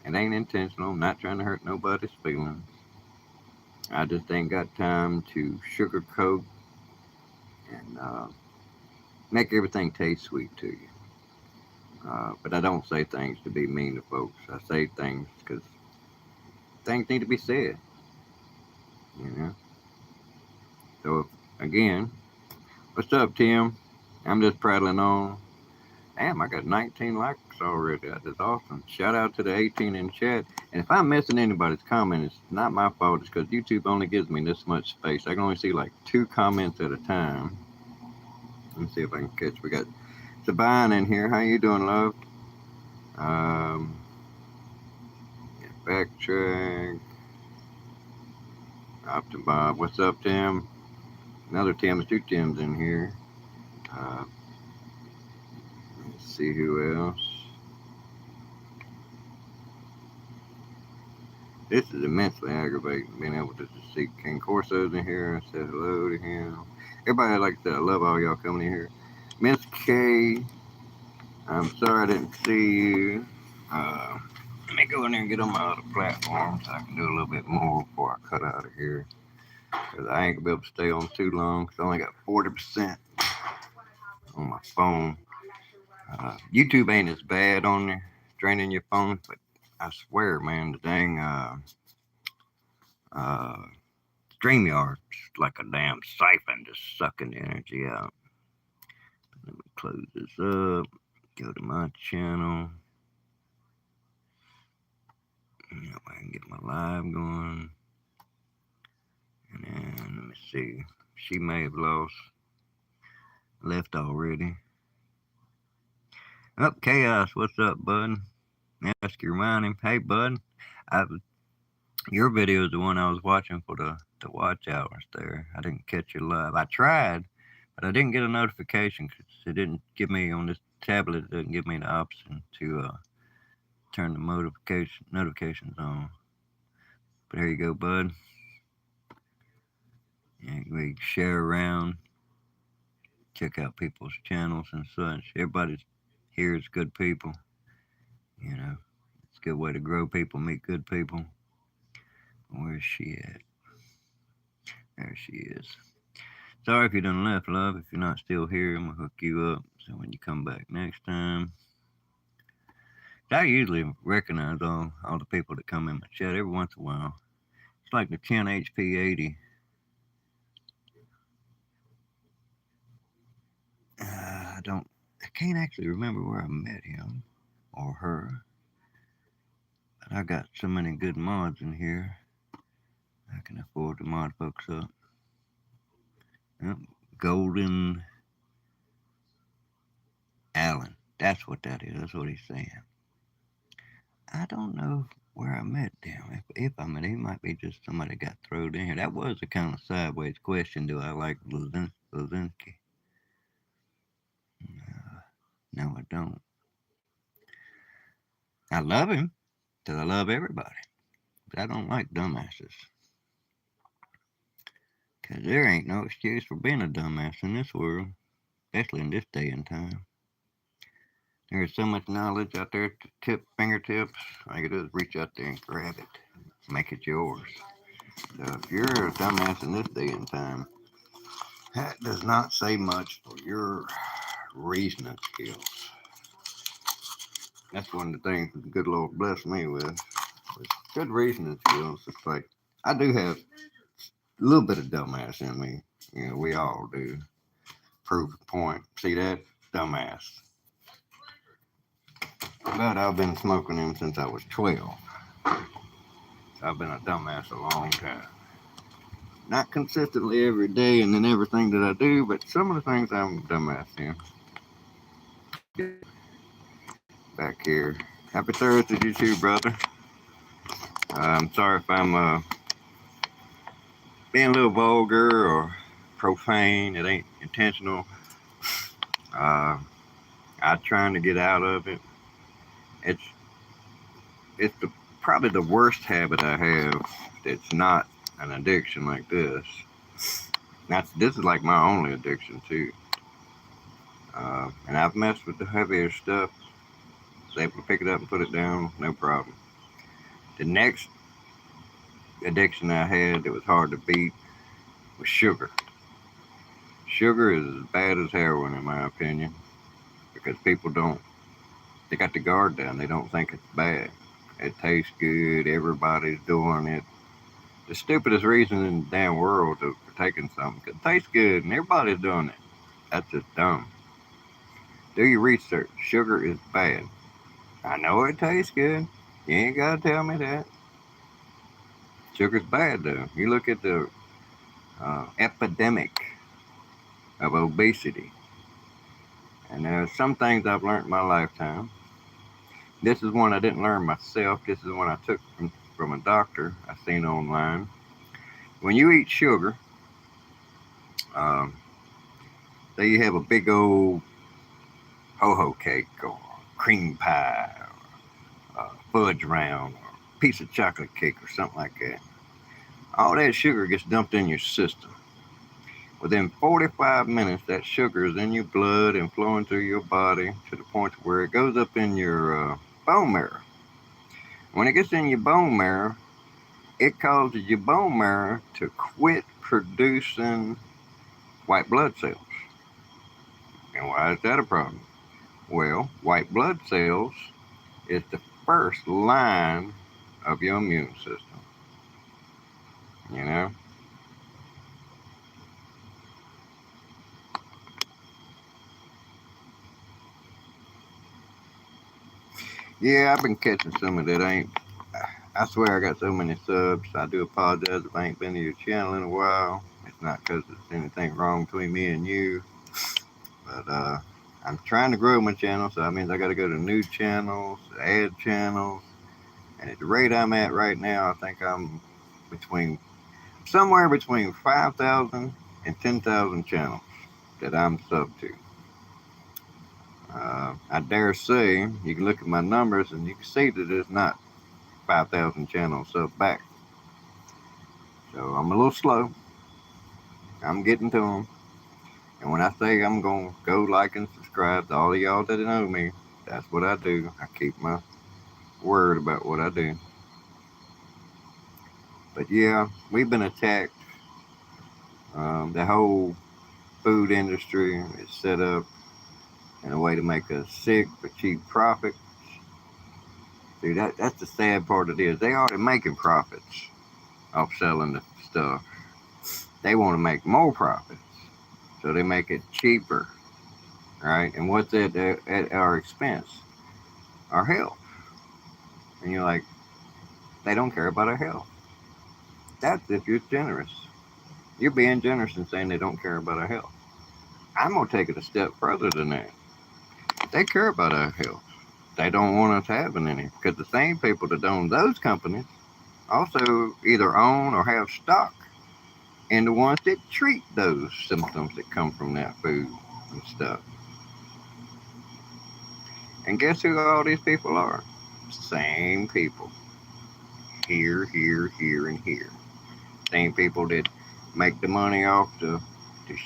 It ain't intentional. I'm not trying to hurt nobody's feelings. I just ain't got time to sugarcoat and make everything taste sweet to you. But I don't say things to be mean to folks. I say things because things need to be said. You know. So again, what's up, Tim? I'm just prattling on. Damn, I got 19 likes already. That's awesome. Shout out to the 18 in chat. And if I'm missing anybody's comment, it's not my fault. It's because YouTube only gives me this much space. I can only see like 2 comments at a time. Let me see if I can catch. We got Sabine in here. How you doing, love? Um, Backtrack. Optim Bob. What's up, Tim? Another Tim. There's 2 Tims in here. Uh, let's see who else. This is immensely aggravating, being able to just see King Corso's in here. I said hello to him. Everybody, like I said, I love all y'all coming in here. Miss K, I'm sorry I didn't see you. Let me go in there and get on my other platform so I can do a little bit more before I cut out of here. Because I ain't going to be able to stay on too long because I only got 40% on my phone. YouTube ain't as bad on there, draining your phone, but I swear, man, the dang StreamYard's like a damn siphon just sucking the energy out. Let me close this up. Go to my channel. I can get my live going. And then let me see. She may have left already. Up, Chaos. What's up, bud? Ask your mind. Hey, bud. Your video is the one I was watching for the watch hours there. I didn't catch your live. I tried, but I didn't get a notification because it didn't give me on this tablet. It didn't give me the option to turn the notifications on. But here you go, bud. Yeah, we share around, check out people's channels and such. Everybody here is good people. You know, it's a good way to grow people, meet good people. Where's she at? There she is. Sorry if you done left, love. If you're not still here, I'm going to hook you up so when you come back next time. I usually recognize all the people that come in my chat every once in a while. It's like the 10 HP 80. I can't actually remember where I met him or her. But I got so many good mods in here. I can afford to mod folks up. Yep. Golden Allen. That's what that is. That's what he's saying. I don't know where I met them. If I met him, he might be just somebody got thrown in here. That was a kind of sideways question. Do I like Luzinski? No, I don't. I love him because I love everybody. But I don't like dumbasses. Because there ain't no excuse for being a dumbass in this world, especially in this day and time. There's so much knowledge out there at fingertips. All you gotta do is reach out there and grab it. Make it yours. So if you're a dumbass in this day and time, that does not say much for your reasoning skills. That's one of the things the good Lord blessed me with. Good reasoning skills. It's like I do have a little bit of dumbass in me. You know, we all do. Prove the point. See that? Dumbass. But I've been smoking them since I was 12. So I've been a dumbass a long time. Not consistently every day and in everything that I do, but some of the things I'm a dumbass in. Back here. Happy Thursday to you too, brother. I'm sorry if I'm being a little vulgar or profane. It ain't intentional. I'm trying to get out of it. It's probably the worst habit I have that's not an addiction like this. This is like my only addiction too. And I've messed with the heavier stuff. Was able to pick it up and put it down, no problem. The next addiction I had that was hard to beat was sugar. Sugar is as bad as heroin in my opinion because they got the guard down. They don't think it's bad. It tastes good. Everybody's doing it. The stupidest reason in the damn world for taking something. It tastes good and everybody's doing it. That's just dumb. Do your research. Sugar is bad. I know it tastes good. You ain't gotta tell me that. Sugar's bad though. You look at the epidemic of obesity, and there are some things I've learned in my lifetime. This is one I didn't learn myself. This is one I took from a doctor I seen online. When you eat sugar, um, say you have a big old ho-ho cake or cream pie or fudge round or piece of chocolate cake or something like that. All that sugar gets dumped in your system. Within 45 minutes, that sugar is in your blood and flowing through your body to the point where it goes up in your bone marrow. When it gets in your bone marrow, it causes your bone marrow to quit producing white blood cells. And why is that a problem? Well, white blood cells is the first line of your immune system. You know? Yeah, I've been catching some of that. I swear I got so many subs. I do apologize if I ain't been to your channel in a while. It's not because there's anything wrong between me and you, but I'm trying to grow my channel, so that means I got to go to new channels, add channels, and at the rate I'm at right now, I think I'm between somewhere between 5,000 and 10,000 channels that I'm sub to. I dare say you can look at my numbers and you can see that it's not 5,000 channels sub back. So I'm a little slow. I'm getting to them. And when I say I'm going to go like and subscribe to all of y'all that know me, that's what I do. I keep my word about what I do. But yeah, we've been attacked. The whole food industry is set up in a way to make us sick for cheap profit. See, that's the sad part of it is they already making profits off selling the stuff. They want to make more profits, so they make it cheaper, right? And what's at our expense? Our health. And you're like, they don't care about our health. That's if you're generous. You're being generous and saying they don't care about our health. I'm gonna take it a step further than that. They care about our health. They don't want us having any because the same people that own those companies also either own or have stock in the ones that treat those symptoms that come from that food and stuff. And guess who all these people are? Same people. Here, here, here, and here. Same people that make the money off the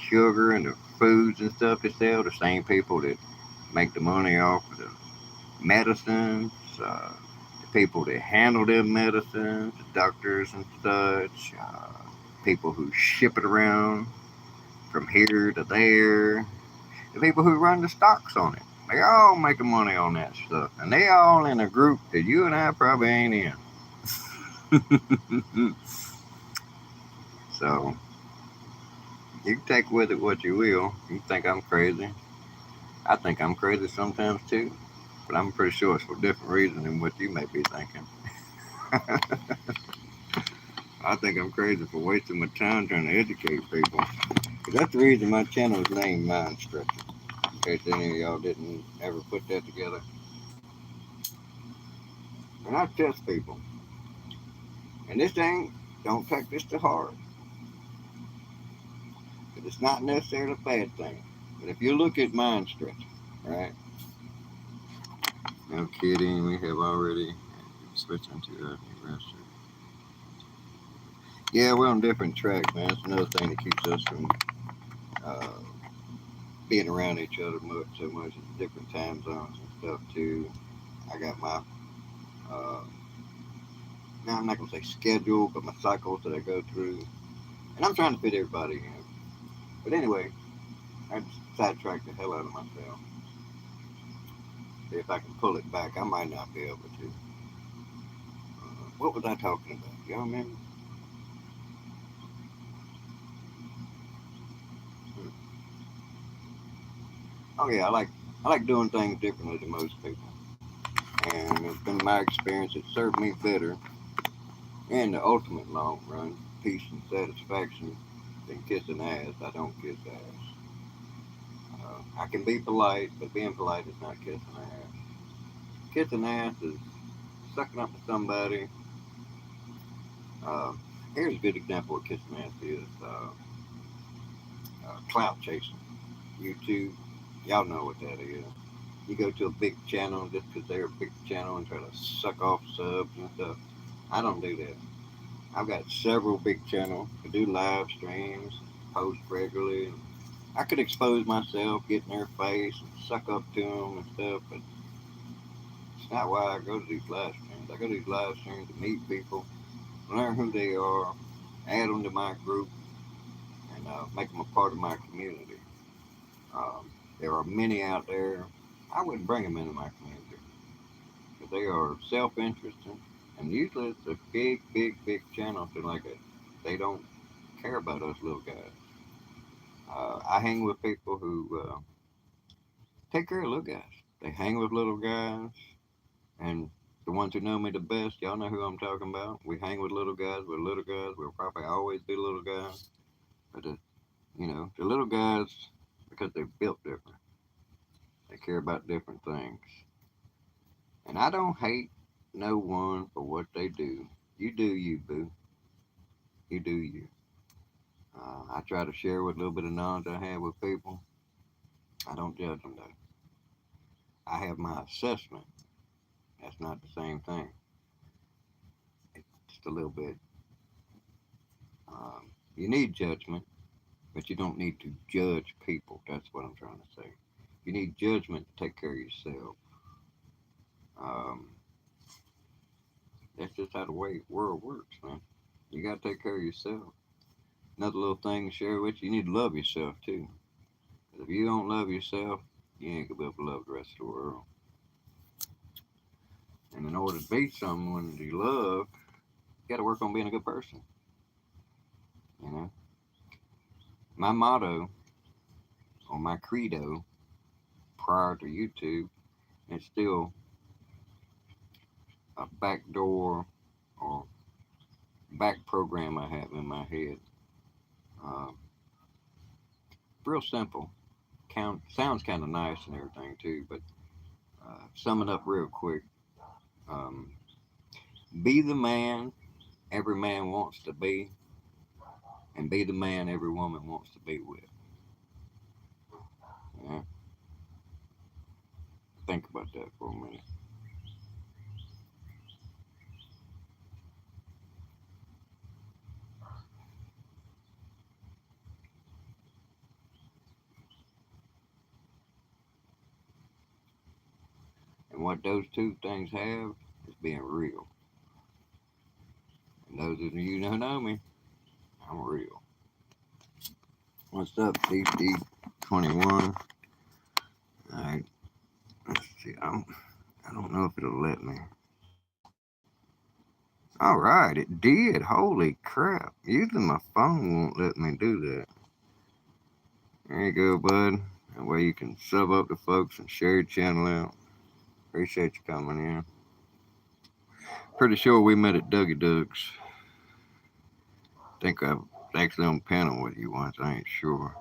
sugar and the foods and stuff they sell. The same people that make the money off of the medicines, the people that handle their medicines, the doctors and such, people who ship it around from here to there, the people who run the stocks on it. They all making money on that stuff. And they all in a group that you and I probably ain't in. So you can take with it what you will. You think I'm crazy. I think I'm crazy sometimes too. But I'm pretty sure it's for different reasons than what you may be thinking. I think I'm crazy for wasting my time trying to educate people. But that's the reason my channel is named Mind Stretcher. In case any of y'all didn't ever put that together. And I test people. And this thing, don't take this to heart. But it's not necessarily a bad thing. But if you look at Mind Stretcher, right? No kidding, we have already switched into a new restaurant. Yeah, we're on different tracks, man. It's another thing that keeps us from uh, being around each other so much. It's different time zones and stuff too. I got my now I'm not gonna say schedule, but my cycles that I go through, and I'm trying to fit everybody in. But anyway, I just sidetracked the hell out of myself. See if I can pull it back. I might not be able to. What was I talking about? Y'all remember? Hmm. Oh yeah, I like I like doing things differently than most people. And it's been my experience, it served me better in the ultimate long run, peace and satisfaction, than kissing ass. I don't kiss ass. I can be polite, but being polite is not kissing ass. Kissing ass is sucking up to somebody. Uh, Here's a good example of kissing ass is clout chasing. YouTube, y'all know what that is. You go to a big channel just because they're a big channel and try to suck off subs and stuff. I don't do that. I've got several big channels to do live streams, post regularly. I could expose myself, get in their face, and suck up to them and stuff, but it's not why I go to these live streams. I go to these live streams to meet people, learn who they are, add them to my group, and make them a part of my community. There are many out there. I wouldn't bring them into my community because they are self-interested, and usually it's a big, big, big channel. So like they don't care about us little guys. I hang with people who take care of little guys. They hang with little guys, and the ones who know me the best, y'all know who I'm talking about. We hang with little guys. We're little guys. We'll probably always be little guys. But the little guys, because they're built different, they care about different things. And I don't hate no one for what they do. You do you, boo. You do you. I try to share what little bit of knowledge I have with people. I don't judge them though. I have my assessment. That's not the same thing. It's just a little bit. You need judgment, but you don't need to judge people. That's what I'm trying to say. You need judgment to take care of yourself. Um, that's just how the way world works, man. You gotta take care of yourself. Another little thing to share with you: you need to love yourself too. 'Cause if you don't love yourself, you ain't gonna be able to love the rest of the world. And in order to be someone you love, you gotta work on being a good person. You know, my motto or my credo prior to YouTube, it's still a back door or back program I have in my head. Uh, Real simple. Sounds kind of nice and everything too, but sum it up real quick. Um, be the man every man wants to be, and be the man every woman wants to be with. Yeah? Think about that for a minute. And what those two things have is being real. And those of you who know me, I'm real. What's up, DC21? Alright, let's see. I don't know if it'll let me. Alright, it did. Holy crap. Usually my phone won't let me do that. There you go, bud. That way you can sub up to folks and share your channel out. Appreciate you coming in. Pretty sure we met at Dougie Doug's. Think I've actually on panel with you once. I ain't sure.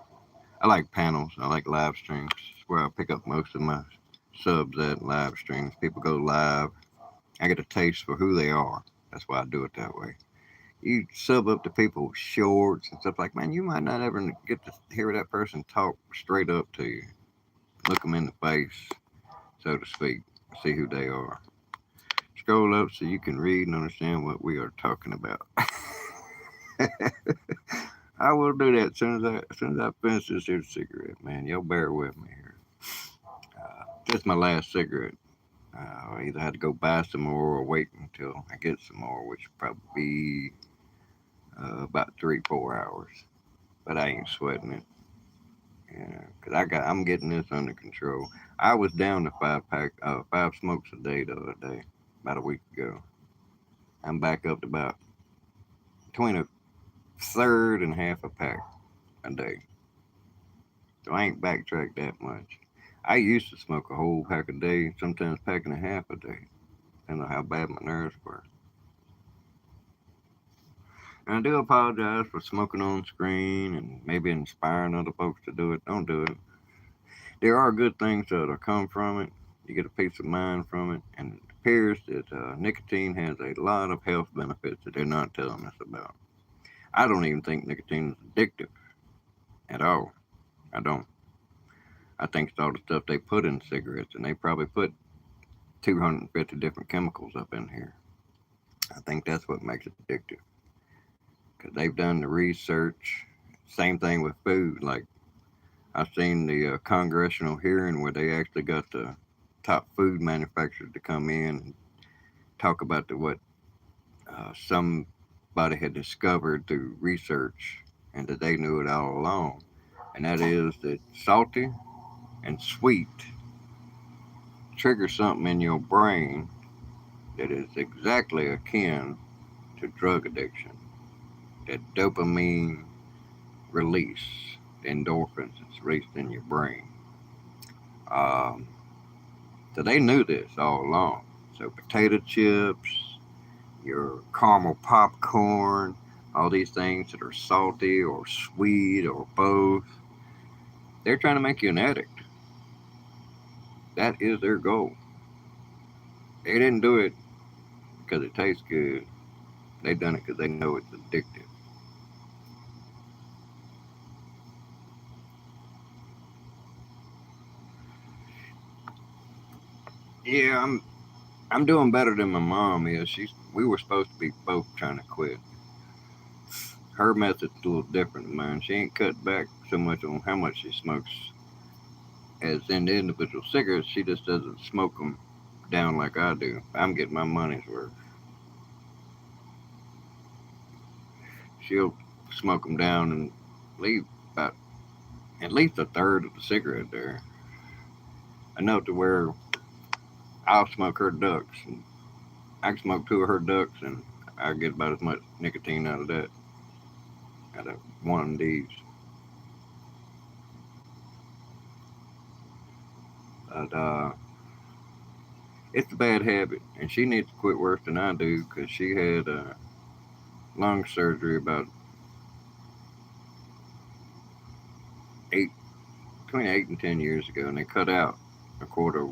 I like panels. I like live streams. It's where I pick up most of my subs at live streams. People go live. I get a taste for who they are. That's why I do it that way. You sub up to people with shorts and stuff like, man, you might not ever get to hear that person talk straight up to you. Look them in the face, so to speak. See who they are. Scroll up so you can read and understand what we are talking about. I will do that as soon as I finish this here cigarette, man. Y'all bear with me here. Just my last cigarette. I either had to go buy some more or wait until I get some more, which will probably be about 3-4 hours. But I ain't sweating it, cause I'm getting this under control. I was down to 5 smokes a day the other day, about a week ago. I'm back up to about between a third and half a pack a day. So I ain't backtracked that much. I used to smoke a whole pack a day, sometimes pack and a half a day. I know how bad my nerves were. And I do apologize for smoking on screen and maybe inspiring other folks to do it. Don't do it. There are good things that'll come from it. You get a peace of mind from it, and it appears that nicotine has a lot of health benefits that they're not telling us about. I don't even think nicotine is addictive at all. I don't. I think it's all the stuff they put in cigarettes, and they probably put 250 different chemicals up in here. I think that's what makes it addictive because they've done the research. Same thing with food. Like I've seen the congressional hearing where they actually got the top food manufacturers to come in and talk about what somebody had discovered through research and that they knew it all along. And that is that salty and sweet trigger something in your brain that is exactly akin to drug addiction. That dopamine release, the endorphins that's released in your brain. Um, so they knew this all along. So potato chips, your caramel popcorn, all these things that are salty or sweet or both, they're trying to make you an addict. That is their goal. They didn't do it because it tastes good. They done it because they know it's addictive. Yeah, I'm doing better than my mom is. We were supposed to be both trying to quit. Her method's a little different than mine. She ain't cut back so much on how much she smokes as in the individual cigarettes. She just doesn't smoke them down like I do. I'm getting my money's worth. She'll smoke them down and leave about at least a third of the cigarette there. Enough to where I'll smoke her ducks. And I can smoke two of her ducks and I get about as much nicotine out of that, out of one of these. But it's a bad habit, and she needs to quit worse than I do because she had lung surgery about eight, between 8 and 10 years ago, and they cut out a quarter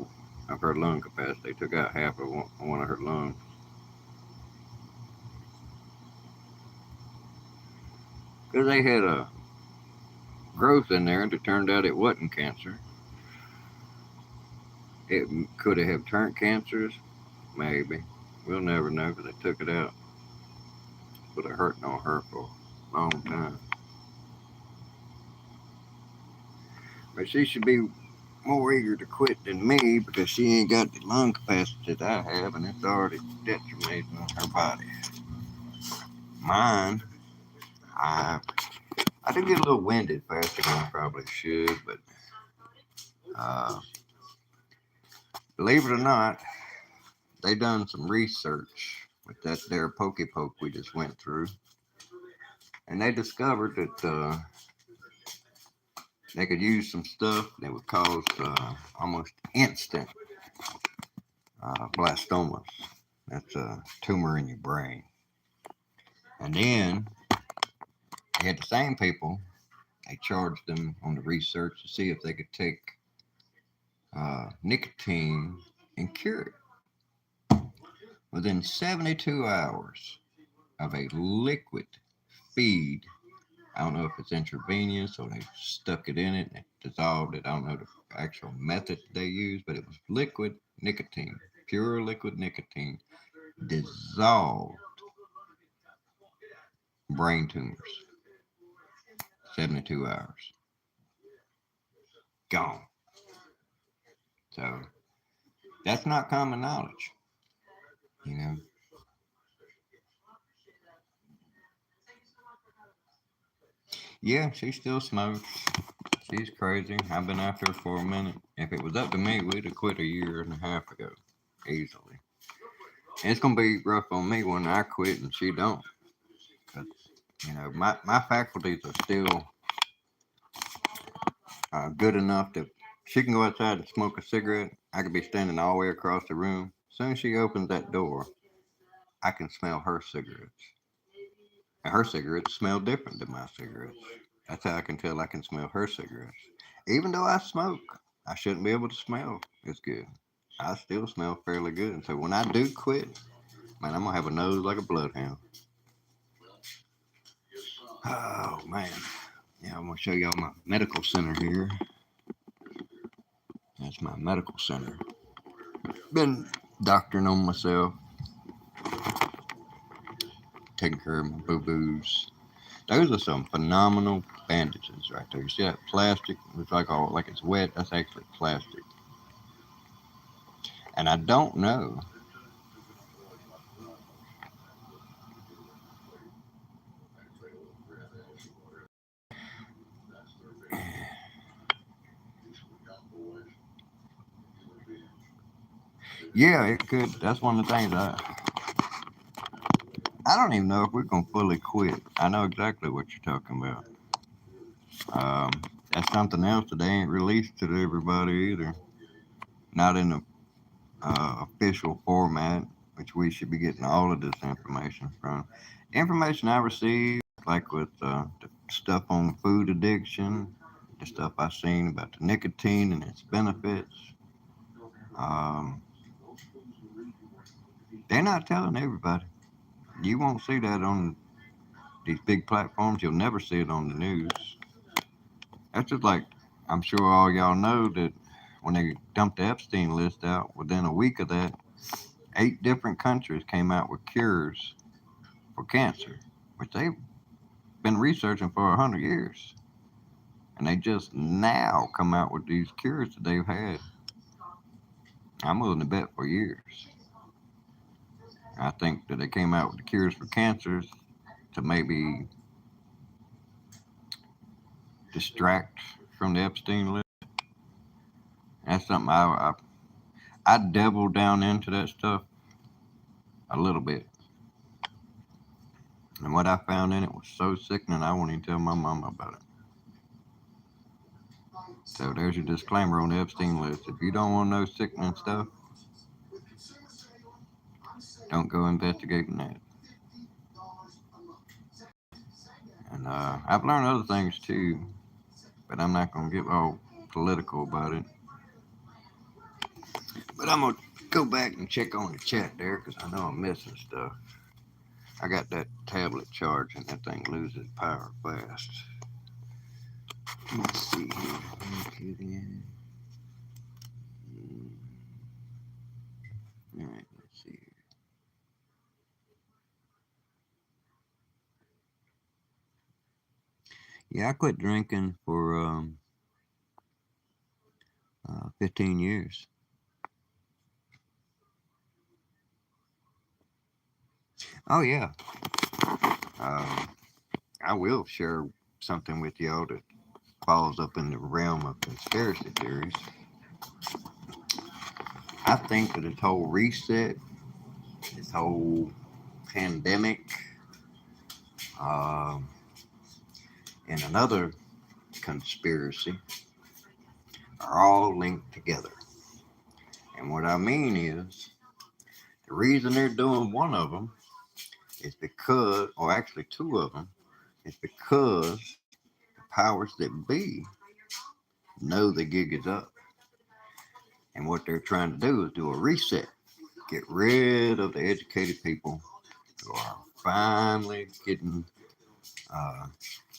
of her lung capacity. They took out half of one of her lungs. Because they had a growth in there that turned out it wasn't cancer. It could have turned cancers, maybe. We'll never know because they took it out. But it hurting on her for a long time. But she should be more eager to quit than me because she ain't got the lung capacity that I have, and it's already detrimenting on her body. Mine, I I do get a little winded faster than I probably should, but uh, believe it or not, they done some research with that there pokey poke we just went through, and they discovered that they could use some stuff that would cause almost instant blastomas. That's a tumor in your brain. And then they had the same people. They charged them on the research to see if they could take nicotine and cure it. Within 72 hours of a liquid feed, I don't know if it's intravenous or they stuck it in it and it dissolved it. I don't know the actual method they used, but it was liquid nicotine, pure liquid nicotine, dissolved brain tumors. 72 hours. Gone. So that's not common knowledge, you know. Yeah, she still smokes. She's crazy. I've been after her for a minute. If it was up to me, we'd have quit a year and a half ago, easily. And it's gonna be rough on me when I quit and she don't. 'Cause, my faculties are still good enough to She can go outside and smoke a cigarette. I could be standing all the way across the room. As soon as she opens that door, I can smell her cigarettes. And her cigarettes smell different than my cigarettes. That's how I can tell I can smell her cigarettes. Even though I smoke, I shouldn't be able to smell as good. I still smell fairly good. And so when I do quit, man, I'm gonna have a nose like a bloodhound. Oh man. Yeah, I'm gonna show y'all my medical center here. That's my medical center. Been doctoring on myself, taking care of my boo-boos. Those are some phenomenal bandages right there. You see that plastic? It's like it's wet. That's actually plastic. And I don't know. Yeah, it could. That's one of the things I don't even know if we're gonna fully quit. I know exactly what you're talking about. Um, that's something else that they ain't released to everybody either. Not in the official format, which we should be getting all of this information from. Information I received, like with the stuff on food addiction, the stuff I seen about the nicotine and its benefits. Um, they're not telling everybody. You won't see that on these big platforms. You'll never see it on the news. That's just like, I'm sure all y'all know that when they dumped the Epstein list out, within a week of that, 8 different countries came out with cures for cancer, which they've been researching for 100 years. And they just now come out with these cures that they've had, I'm willing to bet, for years. I think that they came out with the cures for cancers to maybe distract from the Epstein list. That's something I dabbled down into that stuff a little bit. And what I found in it was so sickening, I won't even tell my mama about it. So there's your disclaimer on the Epstein list. If you don't want to know sickening stuff, don't go investigating that. And I've learned other things too, but I'm not going to get all political about it. But I'm going to go back and check on the chat there because I know I'm missing stuff. I got that tablet charging. That thing loses power fast. Let's see here. All right, let's see. Yeah, I quit drinking for 15 years. Oh, yeah. Um, I will share something with y'all that falls up in the realm of conspiracy theories. I think that this whole reset, this whole pandemic, um, and another conspiracy are all linked together. And what I mean is, the reason they're doing one of them is because, or actually two of them, is because the powers that be know the gig is up. And what they're trying to do is do a reset, get rid of the educated people who are finally getting uh,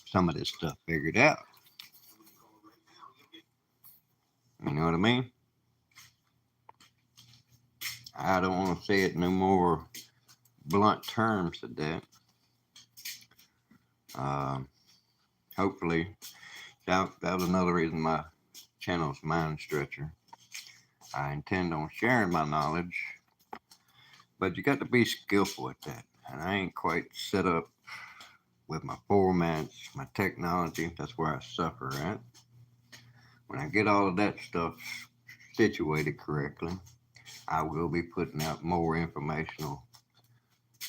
some of this stuff figured out. You know what I mean? I don't want to say it no more blunt terms than that. Um, Hopefully, that was another reason my channel's Mind Stretcher. I intend on sharing my knowledge, but you got to be skillful at that. And I ain't quite set up with my formats, my technology. That's where I suffer at. When I get all of that stuff situated correctly, I will be putting out more informational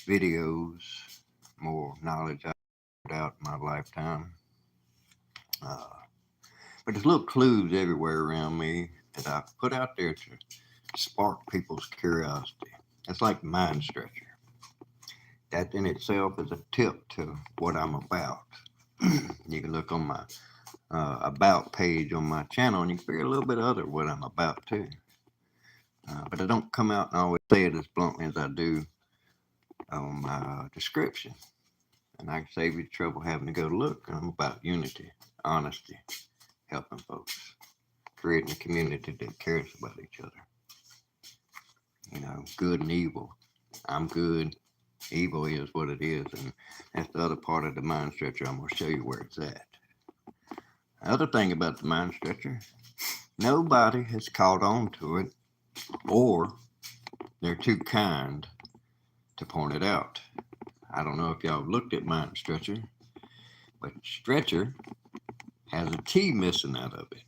videos, more knowledge I've out in my lifetime. Uh, But there's little clues everywhere around me that I put out there to spark people's curiosity. It's like mind stretcher. That in itself is a tip to what I'm about. You can look on my about page on my channel and you can figure a little bit of other what I'm about too. But I don't come out and always say it as bluntly as I do on my description. And I can save you the trouble having to go to look. I'm about unity, honesty, helping folks, creating a community that cares about each other. You know, good and evil. I'm good. Evil is what it is. And that's the other part of the mind stretcher. I'm going to show you where it's at. The other thing about the mind stretcher, nobody has caught on to it, or they're too kind to point it out. I don't know if y'all have looked at mind stretcher, but stretcher has a T missing out of it.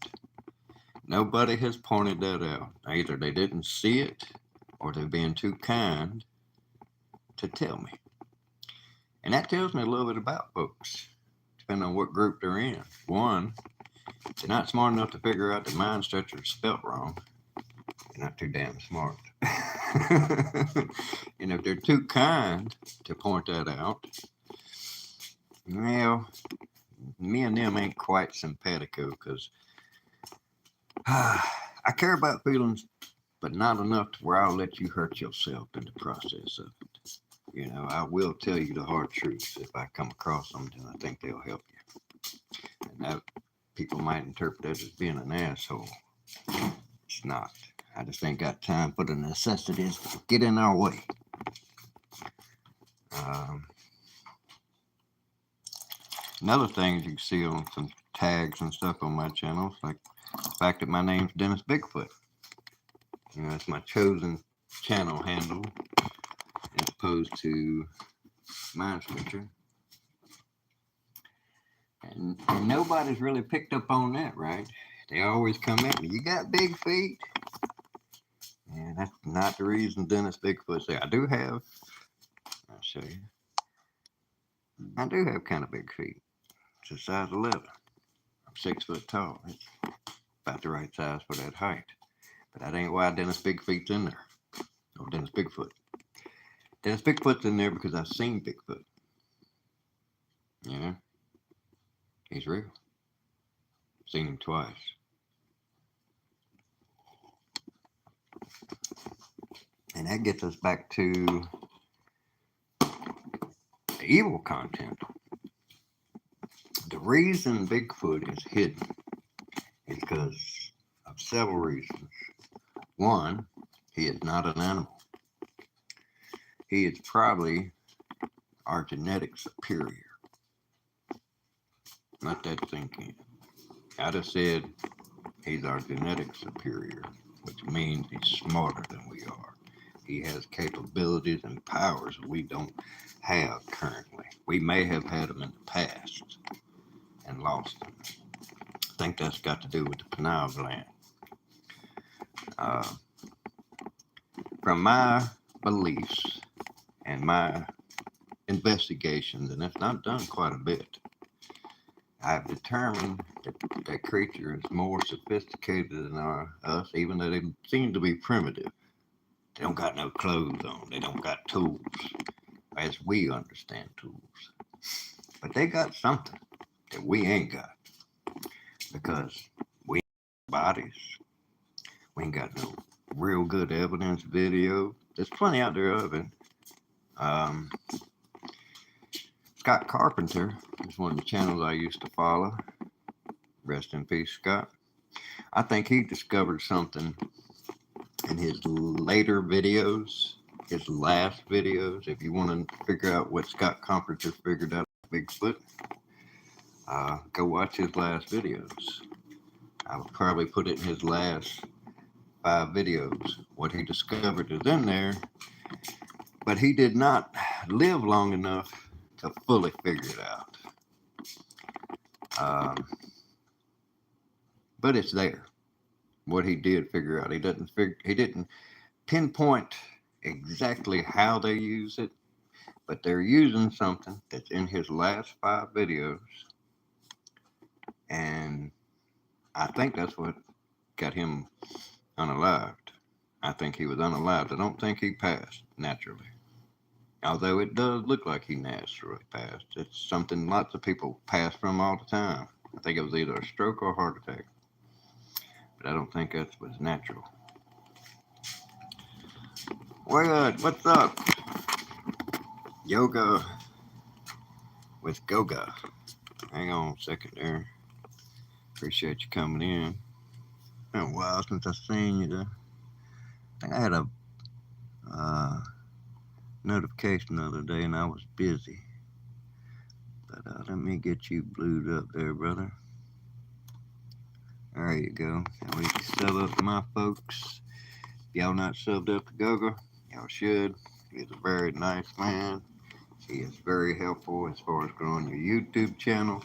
Nobody has pointed that out. Either they didn't see it or they're being too kind to tell me. And that tells me a little bit about folks, depending on what group they're in. One, they're not smart enough to figure out that mind stretcher is spelt wrong. They're not too damn smart. And if they're too kind to point that out, well, me and them ain't quite simpatico because I care about feelings, but not enough to where I'll let you hurt yourself in the process of it. You know, I will tell you the hard truths if I come across them, and I think they'll help you. And that people might interpret that as being an asshole. It's not. I just ain't got time for the necessities to get in our way. Another thing you can see on some tags and stuff on my channel is like the fact that my name's Dennis Bigfoot. You know, it's my chosen channel handle as opposed to Mind Switcher. And nobody's really picked up on that, right? They always come at me, you got big feet? And that's not the reason Dennis Bigfoot's there. I do have, I'll show you. I do have kind of big feet. It's a size 11. I'm 6 foot tall. It's about the right size for that height. But that ain't why Dennis Bigfeet's in there. Or Dennis Bigfoot. Dennis Bigfoot's in there because I've seen Bigfoot. You know? He's real. Seen him twice. And that gets us back to the evil content. The reason Bigfoot is hidden is because of several reasons. One, he is not an animal. He is probably our genetic superior. Let that sink in. I just said he's our genetic superior, which means he's smarter than we are. He has capabilities and powers we don't have currently. We may have had them in the past and lost them. I think that's got to do with the pineal gland. From my beliefs and my investigations, and it's not done quite a bit, I've determined that that creature is more sophisticated than us, even though they seem to be primitive. They don't got no clothes on. They don't got tools, as we understand tools. But they got something that we ain't got, because we ain't bodies. We ain't got no real good evidence video. There's plenty out there of it. Scott Carpenter is one of the channels I used to follow. Rest in peace, Scott. I think he discovered something in his later videos, his last videos. If you want to figure out what Scott Carpenter figured out Bigfoot, go watch his last videos. I would probably put it in his last 5 videos. What he discovered is in there, but he did not live long enough to fully figure it out. But it's there. What he did figure out. He didn't pinpoint exactly how they use it, but they're using something that's in his last 5 videos, and I think that's what got him unalived. I think he was unalived. I don't think he passed naturally. Although it does look like he naturally passed. It's something lots of people pass from all the time. I think it was either a stroke or a heart attack. But I don't think that was natural. What's up? Yoga with Goga. Hang on a second there. Appreciate you coming in. Been a while since I seen you there. I think I had a notification the other day and I was busy. But let me get you blued up there, brother. There you go. And we can sub up to my folks. If y'all not subbed up to Goga, y'all should. He's a very nice man. He is very helpful as far as growing your YouTube channel.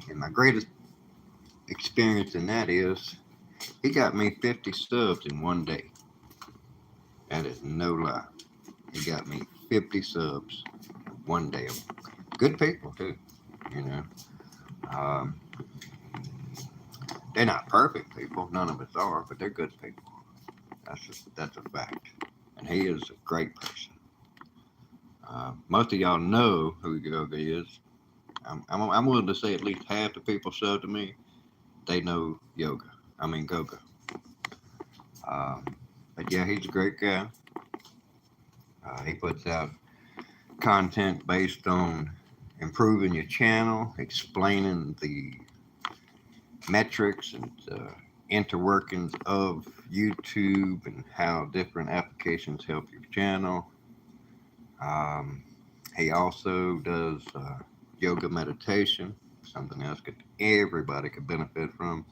And my greatest experience in that is he got me 50 subs in one day. That is no lie. He got me 50 subs one day. Good people too, you know. They're not perfect people. None of us are, but they're good people. That's a fact. And he is a great person. Most of y'all know who Yoga is. I'm willing to say at least half the people sub to me, they know Goga. But yeah, he's a great guy. He puts out content based on improving your channel, explaining the metrics and interworkings of YouTube and how different applications help your channel. He also does yoga meditation, something else that everybody could benefit from.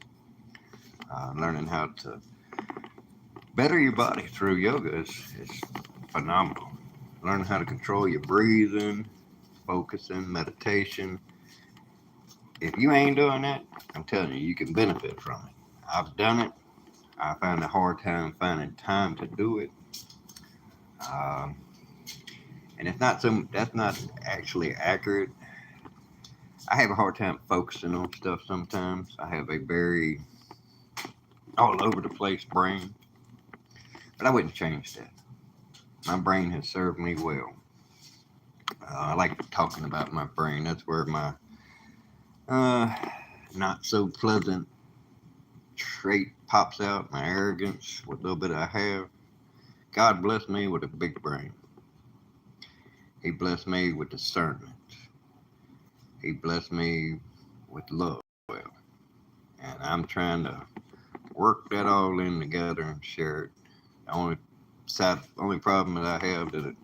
Learning how to better your body through yoga is phenomenal. Learning how to control your breathing, focusing, meditation. If you ain't doing that, I'm telling you, you can benefit from it. I've done it. I find a hard time finding time to do it. And that's not actually accurate. I have a hard time focusing on stuff sometimes. I have a very all over the place brain. But I wouldn't change that. My brain has served me well. I like talking about my brain. That's where my not so pleasant trait pops out, my arrogance, what little bit I have. God blessed me with a big brain. He blessed me with discernment. He blessed me with love. And I'm trying to work that all in together and share it. The only problem that I have that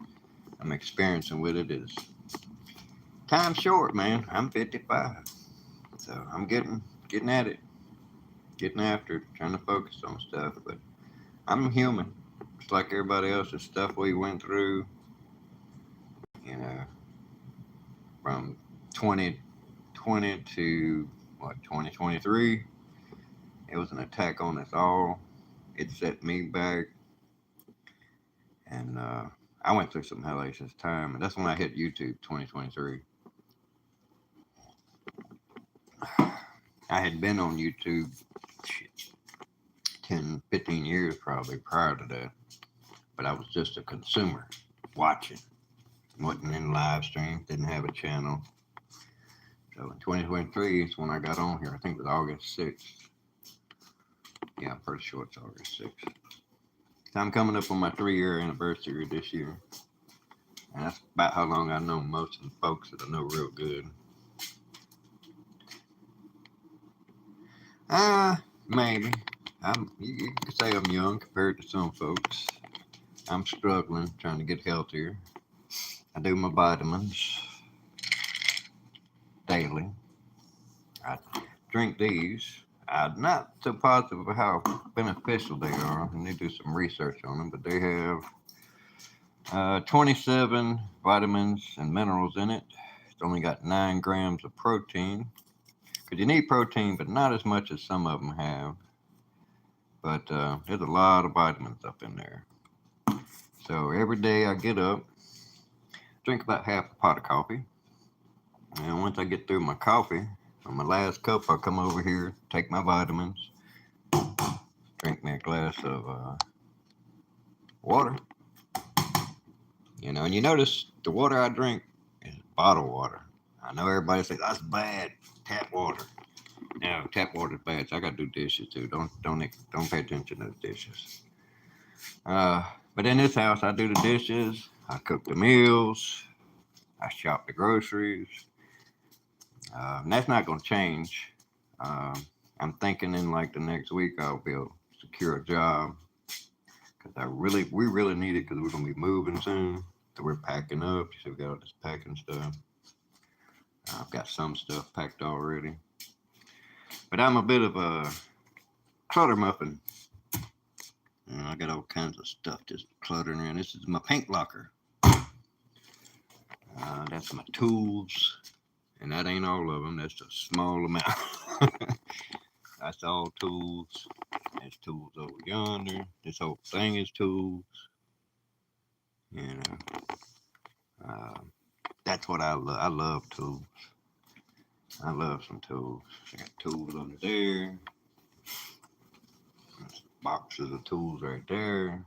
I'm experiencing with it is time short, man. I'm 55. So I'm getting at it, getting after it, trying to focus on stuff. But I'm human. It's like everybody else. The stuff we went through, you know, from 2020 to 2023, it was an attack on us all. It set me back. And I went through some hellacious time. And that's when I hit YouTube 2023. I had been on YouTube 10, 15 years probably prior to that. But I was just a consumer watching. Wasn't in live stream, didn't have a channel. So in 2023 is when I got on here. I think it was August 6th. Yeah, I'm pretty sure it's August 6th. I'm coming up on my 3-year anniversary this year. And that's about how long I've known most of the folks that I know real good. Maybe. You could say I'm young compared to some folks. I'm struggling, trying to get healthier. I do my vitamins daily. I drink these. I'm not so positive of how beneficial they are. I need to do some research on them, but they have 27 vitamins and minerals in it. It's only got 9 grams of protein. Because you need protein, but not as much as some of them have. But there's a lot of vitamins up in there. So every day I get up, drink about half a pot of coffee. And once I get through my coffee, On my last cup, I'll come over here, take my vitamins, drink me a glass of water. You know, and you notice the water I drink is bottled water. I know everybody says that's bad, tap water. No, tap water's bad. So I gotta do dishes too. Don't pay attention to the dishes. But in this house, I do the dishes. I cook the meals. I shop the groceries. And that's not gonna change. I'm thinking in like the next week I'll be able to secure a job because we really need it because we're gonna be moving soon. So we're packing up. So we got all this packing stuff. I've got some stuff packed already. But I'm a bit of a clutter muffin. I got all kinds of stuff just cluttering around. This is my paint locker. That's my tools. And that ain't all of them. That's a small amount. That's all tools. There's tools over yonder. This whole thing is tools. You know. That's what I love. I love tools. I love some tools. I got tools under there. There's boxes of tools right there.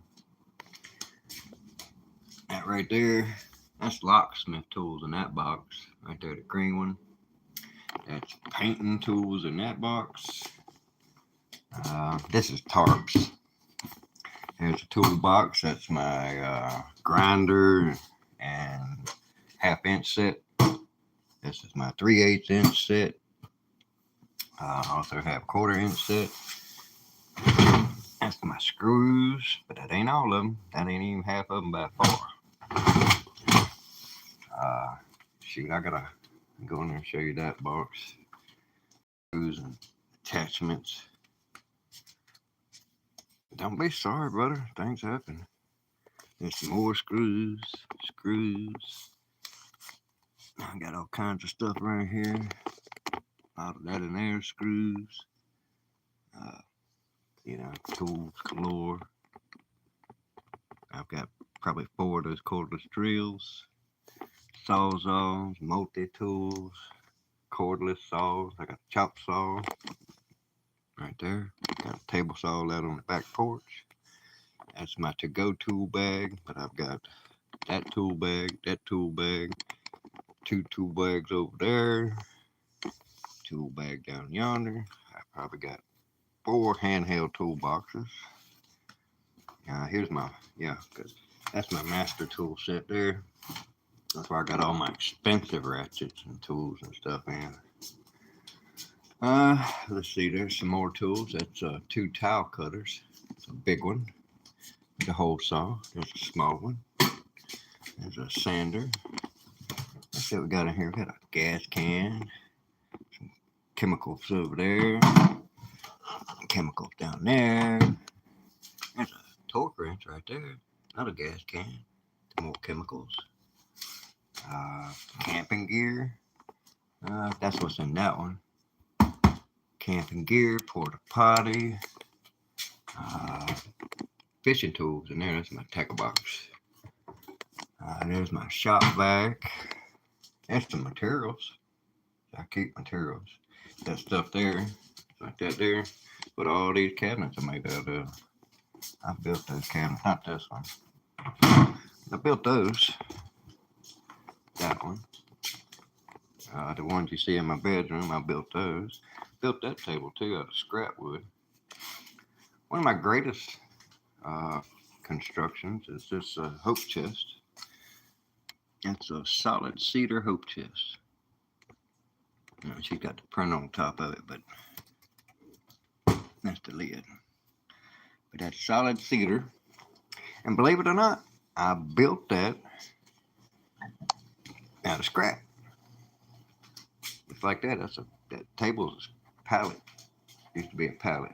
That right there, that's locksmith tools in that box. Right there, the green one. That's painting tools in that box. This is tarps. Here's a toolbox. That's my grinder and half-inch set. This is my 3/8 inch set. I also have 1/4 inch set. That's my screws, but that ain't all of them. That ain't even half of them by far. Shoot, I gotta go in there and show you that box. Screws and attachments. Don't be sorry, brother. Things happen. There's some more screws. I got all kinds of stuff right here. Out of that in there, screws. Tools galore. I've got probably 4 of those cordless drills, sawzalls, multi-tools, cordless saws. I got a chop saw right there. Got a table saw out on the back porch. That's my to-go tool bag, but I've got that tool bag, 2 tool bags over there, tool bag down yonder. I probably got 4 handheld toolboxes. Here's my, because that's my master tool set there. That's where I got all my expensive ratchets and tools and stuff in. Let's see, there's some more tools. That's 2 tile cutters. It's a big one. The hole saw. There's a small one. There's a sander. Let's see what we got in here. We got a gas can. Some chemicals over there. Chemicals down there. There's a torque wrench right there. Not a gas can. More chemicals. Camping gear. That's what's in that one. Camping gear, porta potty. Fishing tools in there. That's my tackle box. There's my shop vac. That's the materials. I keep materials. That stuff there, like that there. What all these cabinets are made out of. I built those cabinets, not this one. I built those. That one. The ones you see in my bedroom, I built those. Built that table too out of scrap wood. One of my greatest constructions is this hope chest. It's a solid cedar hope chest. She's got the print on top of it, but that's the lid. But that's solid cedar. And believe it or not, I built that out of scrap. It's like that. That table's pallet. Used to be a pallet.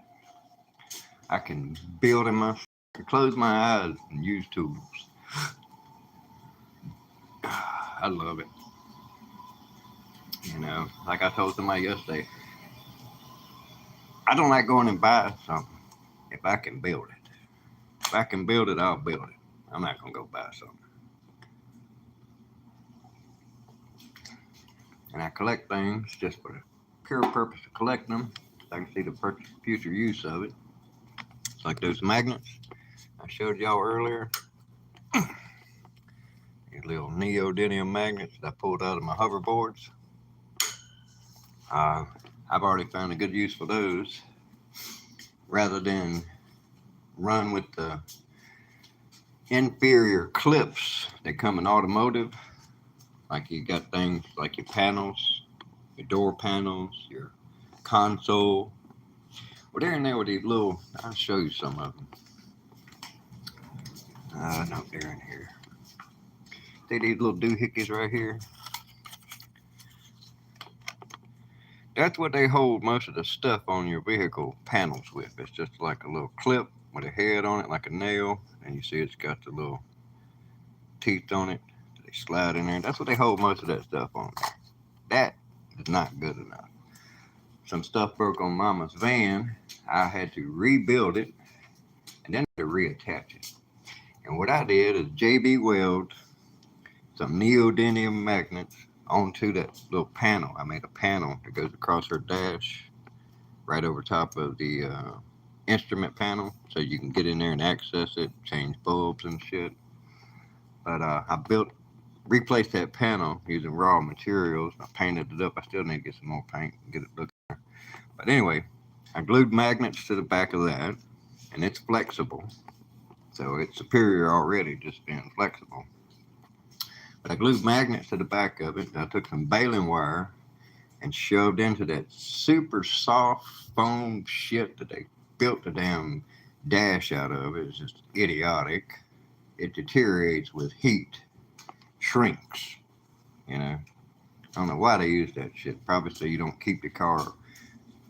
I can build in my. I can close my eyes and use tools. I love it. Like I told somebody yesterday, I don't like going and buying something if I can build it. If I can build it, I'll build it. I'm not going to go buy something. And I collect things just for pure purpose of collecting them. I can see the future use of it. It's like those magnets I showed y'all earlier. These little neodymium magnets that I pulled out of my hoverboards. I've already found a good use for those. Rather than run with the inferior clips that come in automotive, like you got things like your panels, your door panels, your console. Well, they're in there with these little, I'll show you some of them. No, they're in here. See these little doohickeys right here? That's what they hold most of the stuff on your vehicle panels with. It's just like a little clip with a head on it, like a nail, and you see it's got the little teeth on it. They slide in there. That's what they hold most of that stuff on there. That is not good enough. Some stuff broke on Mama's van. I had to rebuild it and then to reattach it. And what I did is JB weld some neodymium magnets onto that little panel. I made a panel that goes across her dash right over top of the instrument panel so you can get in there and access it, change bulbs and shit. But I replaced that panel using raw materials. I painted it up. I still need to get some more paint and get it looking. But anyway, I glued magnets to the back of that, and it's flexible. So it's superior already, just being flexible. But I glued magnets to the back of it. I took some baling wire and shoved into that super soft foam shit that they built the damn dash out of. It's just idiotic. It deteriorates with heat, shrinks, you know. I don't know why they use that shit. Probably so you don't keep the car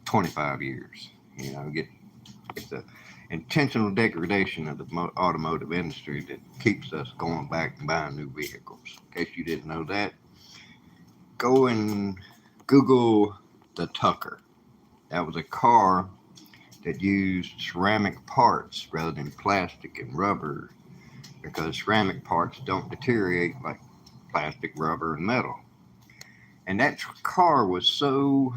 25 years. You know, it's a intentional degradation of the automotive industry that keeps us going back and buying new vehicles. In case you didn't know that, go and Google the Tucker. That was a car that used ceramic parts rather than plastic and rubber, because ceramic parts don't deteriorate like plastic, rubber, and metal. And that car was so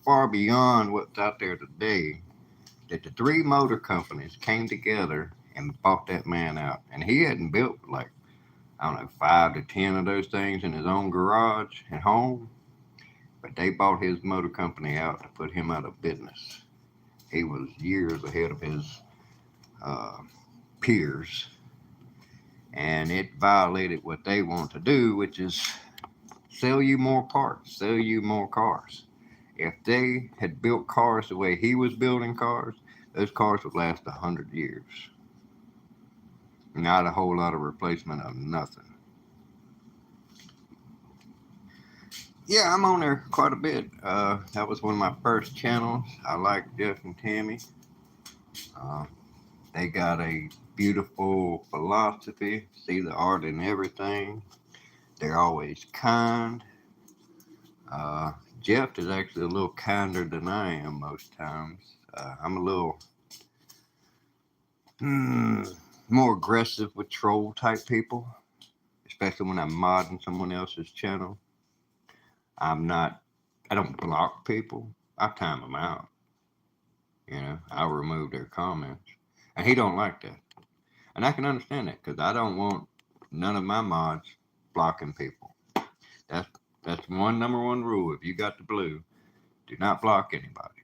far beyond what's out there today that the three motor companies came together and bought that man out. And he hadn't built like, I don't know, 5 to 10 of those things in his own garage at home. But they bought his motor company out to put him out of business. He was years ahead of his peers. And it violated what they want to do, which is sell you more parts, sell you more cars. If they had built cars the way he was building cars, those cars would last 100 years. Not a whole lot of replacement of nothing. Yeah, I'm on there quite a bit. That was one of my first channels. I like Jeff and Tammy. They got a beautiful philosophy, see the art in everything. They're always kind. Jeff is actually a little kinder than I am most times. I'm a little more aggressive with troll type people, especially when I'm modding someone else's channel. I don't block people. I time them out. You know, I'll remove their comments. And he don't like that. And I can understand that because I don't want none of my mods blocking people. That's number one rule. If you got the blue, do not block anybody.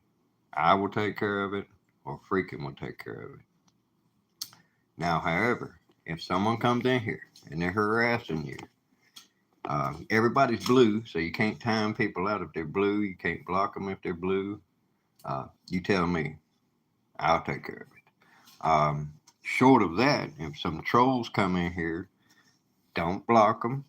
I will take care of it, or Freaking will take care of it. Now, however, if someone comes in here and they're harassing you, everybody's blue, so you can't time people out if they're blue. You can't block them if they're blue. You tell me. I'll take care of it. Short of that, if some trolls come in here, don't block them.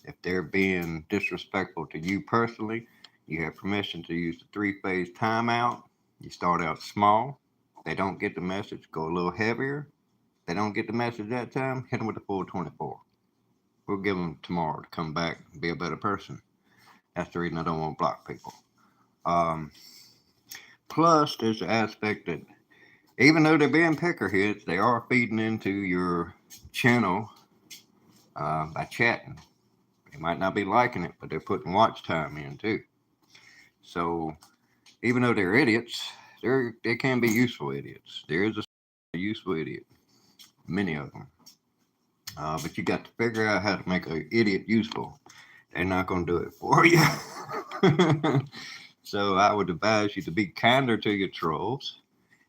If they're being disrespectful to you personally, you have permission to use the 3-phase timeout. You start out small. They don't get the message, go a little heavier. They don't get the message that time, hit them with the full 24. We'll give them tomorrow to come back and be a better person. That's the reason I don't want to block people. Plus, there's the aspect that even though they're being peckerheads, they are feeding into your channel by chatting. They might not be liking it, but they're putting watch time in too. So even though they're idiots, they can be useful idiots. There is a useful idiot, many of them. But you got to figure out how to make an idiot useful. They're not going to do it for you. So I would advise you to be kinder to your trolls.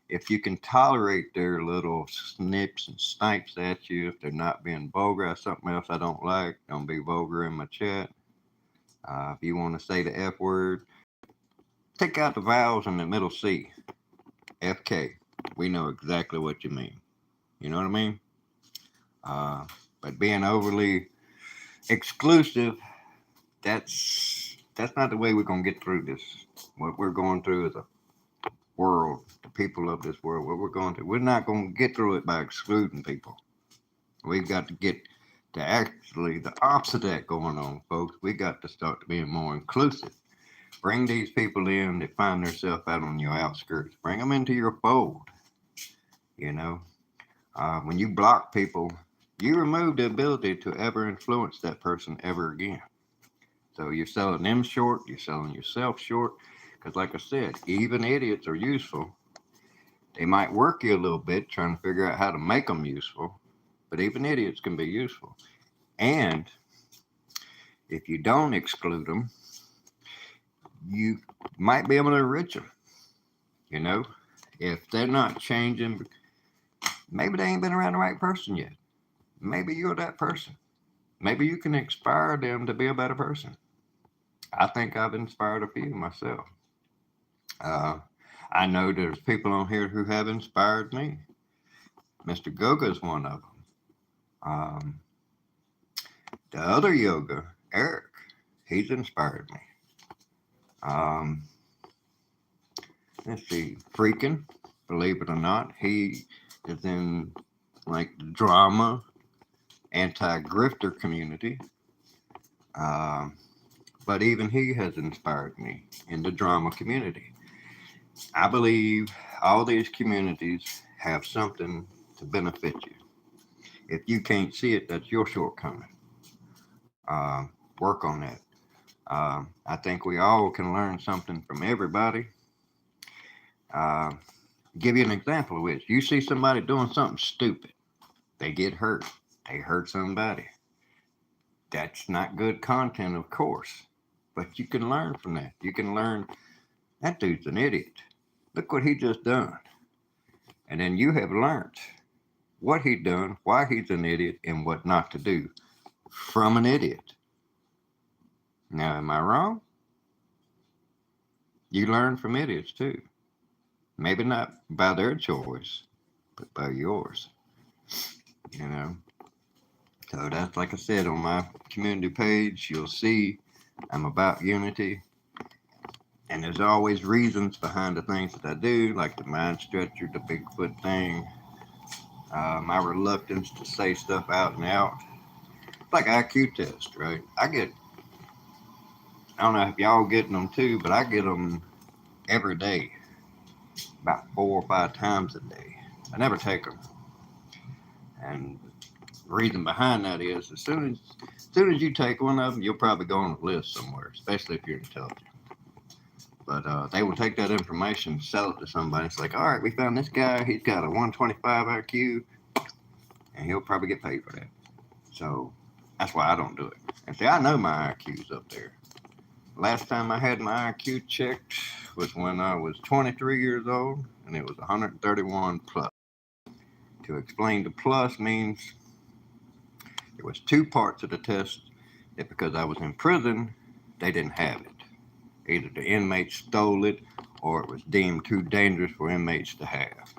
If you can tolerate their little snips and snipes at you, if they're not being vulgar, that's something else I don't like. Don't be vulgar in my chat. If you want to say the F word, take out the vowels in the middle C. FK. We know exactly what you mean. You know what I mean? Uh, but being overly exclusive, that's not the way we're gonna get through this. What we're going through as a world, the people of this world, what we're going through, we're not gonna get through it by excluding people. We've got to get to actually the opposite of that going on, folks. We got to start being more inclusive. Bring these people in that find themselves out on your outskirts. Bring them into your fold. You know, when you block people, you remove the ability to ever influence that person ever again. So you're selling them short, you're selling yourself short. Because, like I said, even idiots are useful. They might work you a little bit trying to figure out how to make them useful, but even idiots can be useful. And if you don't exclude them, you might be able to enrich them. You know, if they're not changing, maybe they ain't been around the right person yet. Maybe you're that person. Maybe you can inspire them to be a better person. I think I've inspired a few myself. Uh, I know there's people on here who have inspired me. Mr. Goga is one of them. The other yoga, Eric, he's inspired me. Um, let's see, Freaking, believe it or not, he is in like the drama, anti-grifter community. Um, but even he has inspired me in the drama community. I believe all these communities have something to benefit you. If you can't see it, that's your shortcoming. Work on that. I think we all can learn something from everybody. Uh, give you an example of which you see somebody doing something stupid, they get hurt, they hurt somebody. That's not good content, of course, but you can learn from that. You can learn that dude's an idiot. Look what he just done. And then you have learned what he done, why he's an idiot, and what not to do from an idiot. Now, am I wrong? You learn from idiots too. Maybe not by their choice, but by yours. You know. So that's like I said on my community page. You'll see I'm about unity, and there's always reasons behind the things that I do, like the mind stretcher, the Bigfoot thing, my reluctance to say stuff out and out. It's like IQ test, right? I don't know if y'all getting them too, but I get them every day, about 4 or 5 times a day. I never take them, and the reason behind that is as soon as you take one of them, you'll probably go on a list somewhere, especially if you're intelligent. But they will take that information, sell it to somebody. It's like, all right, we found this guy. He's got a 125 IQ, and he'll probably get paid for that. So that's why I don't do it. And see, I know my IQ's up there. Last time I had my IQ checked was when I was 23 years old, and it was 131 plus. To explain the plus means there was 2 parts of the test that because I was in prison, they didn't have it. Either the inmates stole it or it was deemed too dangerous for inmates to have.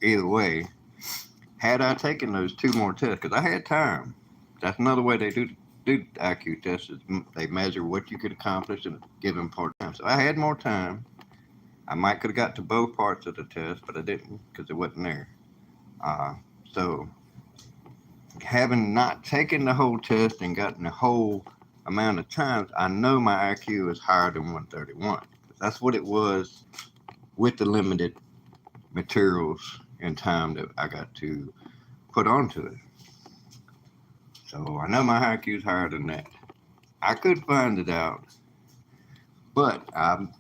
Either way, had I taken those 2 more tests, because I had time, that's another way they do the IQ tests, is they measure what you could accomplish in a given part of time. So I had more time. I might could have got to both parts of the test, but I didn't because it wasn't there. So having not taken the whole test and gotten the whole amount of times, I know my IQ is higher than 131. That's what it was with the limited materials and time that I got to put onto it. So I know my IQ is higher than that. I could find it out But I'm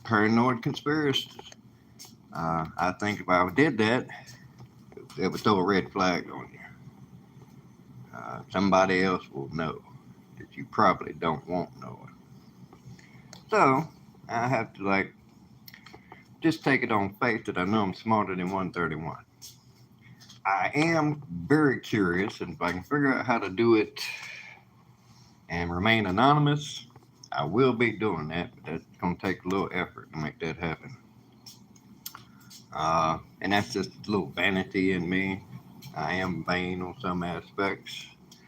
paranoid conspiracist. I think if I did that, it would throw a red flag on you. Somebody else will know that you probably don't want knowing. So I have to like just take it on faith that I know I'm smarter than 131. I am very curious, and if I can figure out how to do it and remain anonymous, I will be doing that, but that's going to take a little effort to make that happen. And that's just a little vanity in me. I am vain on some aspects.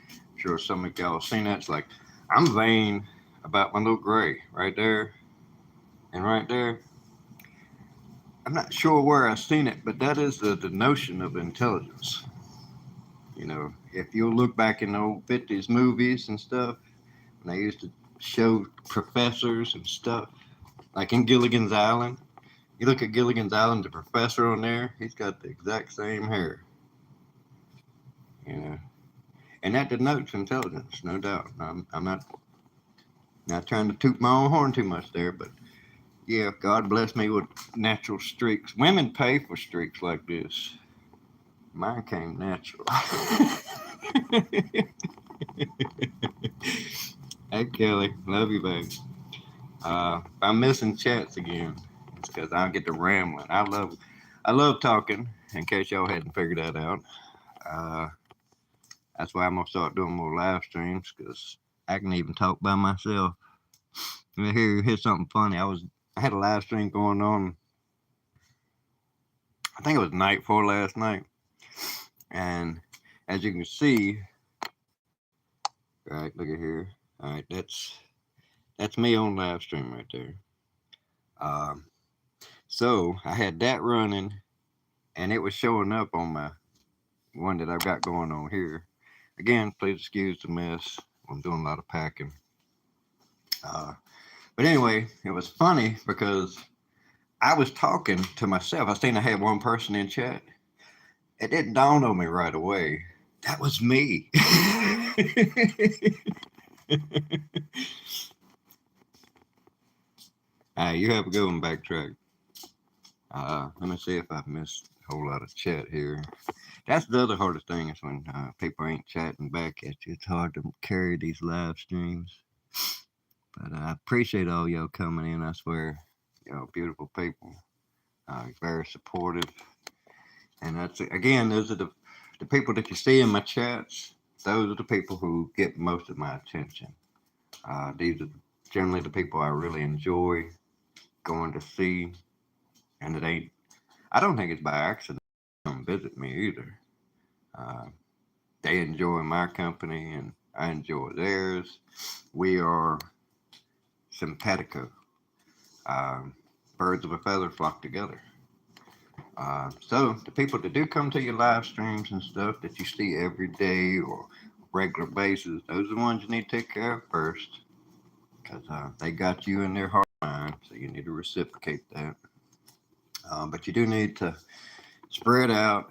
I'm sure some of y'all have seen that. It's like, I'm vain about my little gray right there and right there. I'm not sure where I've seen it, but that is the notion of intelligence. You know, if you look back in the old 50s movies and stuff, and they used to show professors and stuff, like in Gilligan's Island. You look at Gilligan's Island, the professor on there, he's got the exact same hair, you know, and that denotes intelligence, no doubt. I'm not trying to toot my own horn too much there, but yeah, God bless me with natural streaks. Women pay for streaks like this. Mine came natural. Hey Kelly, love you, baby. I'm missing chats again. It's because I get to rambling. I love talking. In case y'all hadn't figured that out, uh, that's why I'm gonna start doing more live streams because I can even talk by myself. Here's something funny. I had a live stream going on. I think it was night before last night, and as you can see, right, look at here. All right, that's me on live stream right there. Um, so I had that running, and it was showing up on my one that I've got going on here. Again, please excuse the mess. I'm doing a lot of packing. Uh, but anyway, it was funny because I was talking to myself. I seen I had one person in chat. It didn't dawn on me right away. That was me. You have a good one, backtrack. Let me see if I've missed a whole lot of chat here. That's the other hardest thing is when people ain't chatting back at you. It's hard to carry these live streams. But I appreciate all y'all coming in. I swear, y'all beautiful people. Very supportive. And that's again, those are the people that you see in my chats. Those are the people who get most of my attention. These are generally the people I really enjoy going to see, and it ain't. I don't think it's by accident they come visit me either. Uh, they enjoy my company, and I enjoy theirs. We are simpatico. Um, Birds of a feather flock together. So the people that do come to your live streams and stuff that you see every day or regular basis, those are the ones you need to take care of first because they got you in their heart and mind, so you need to reciprocate that. But you do need to spread out,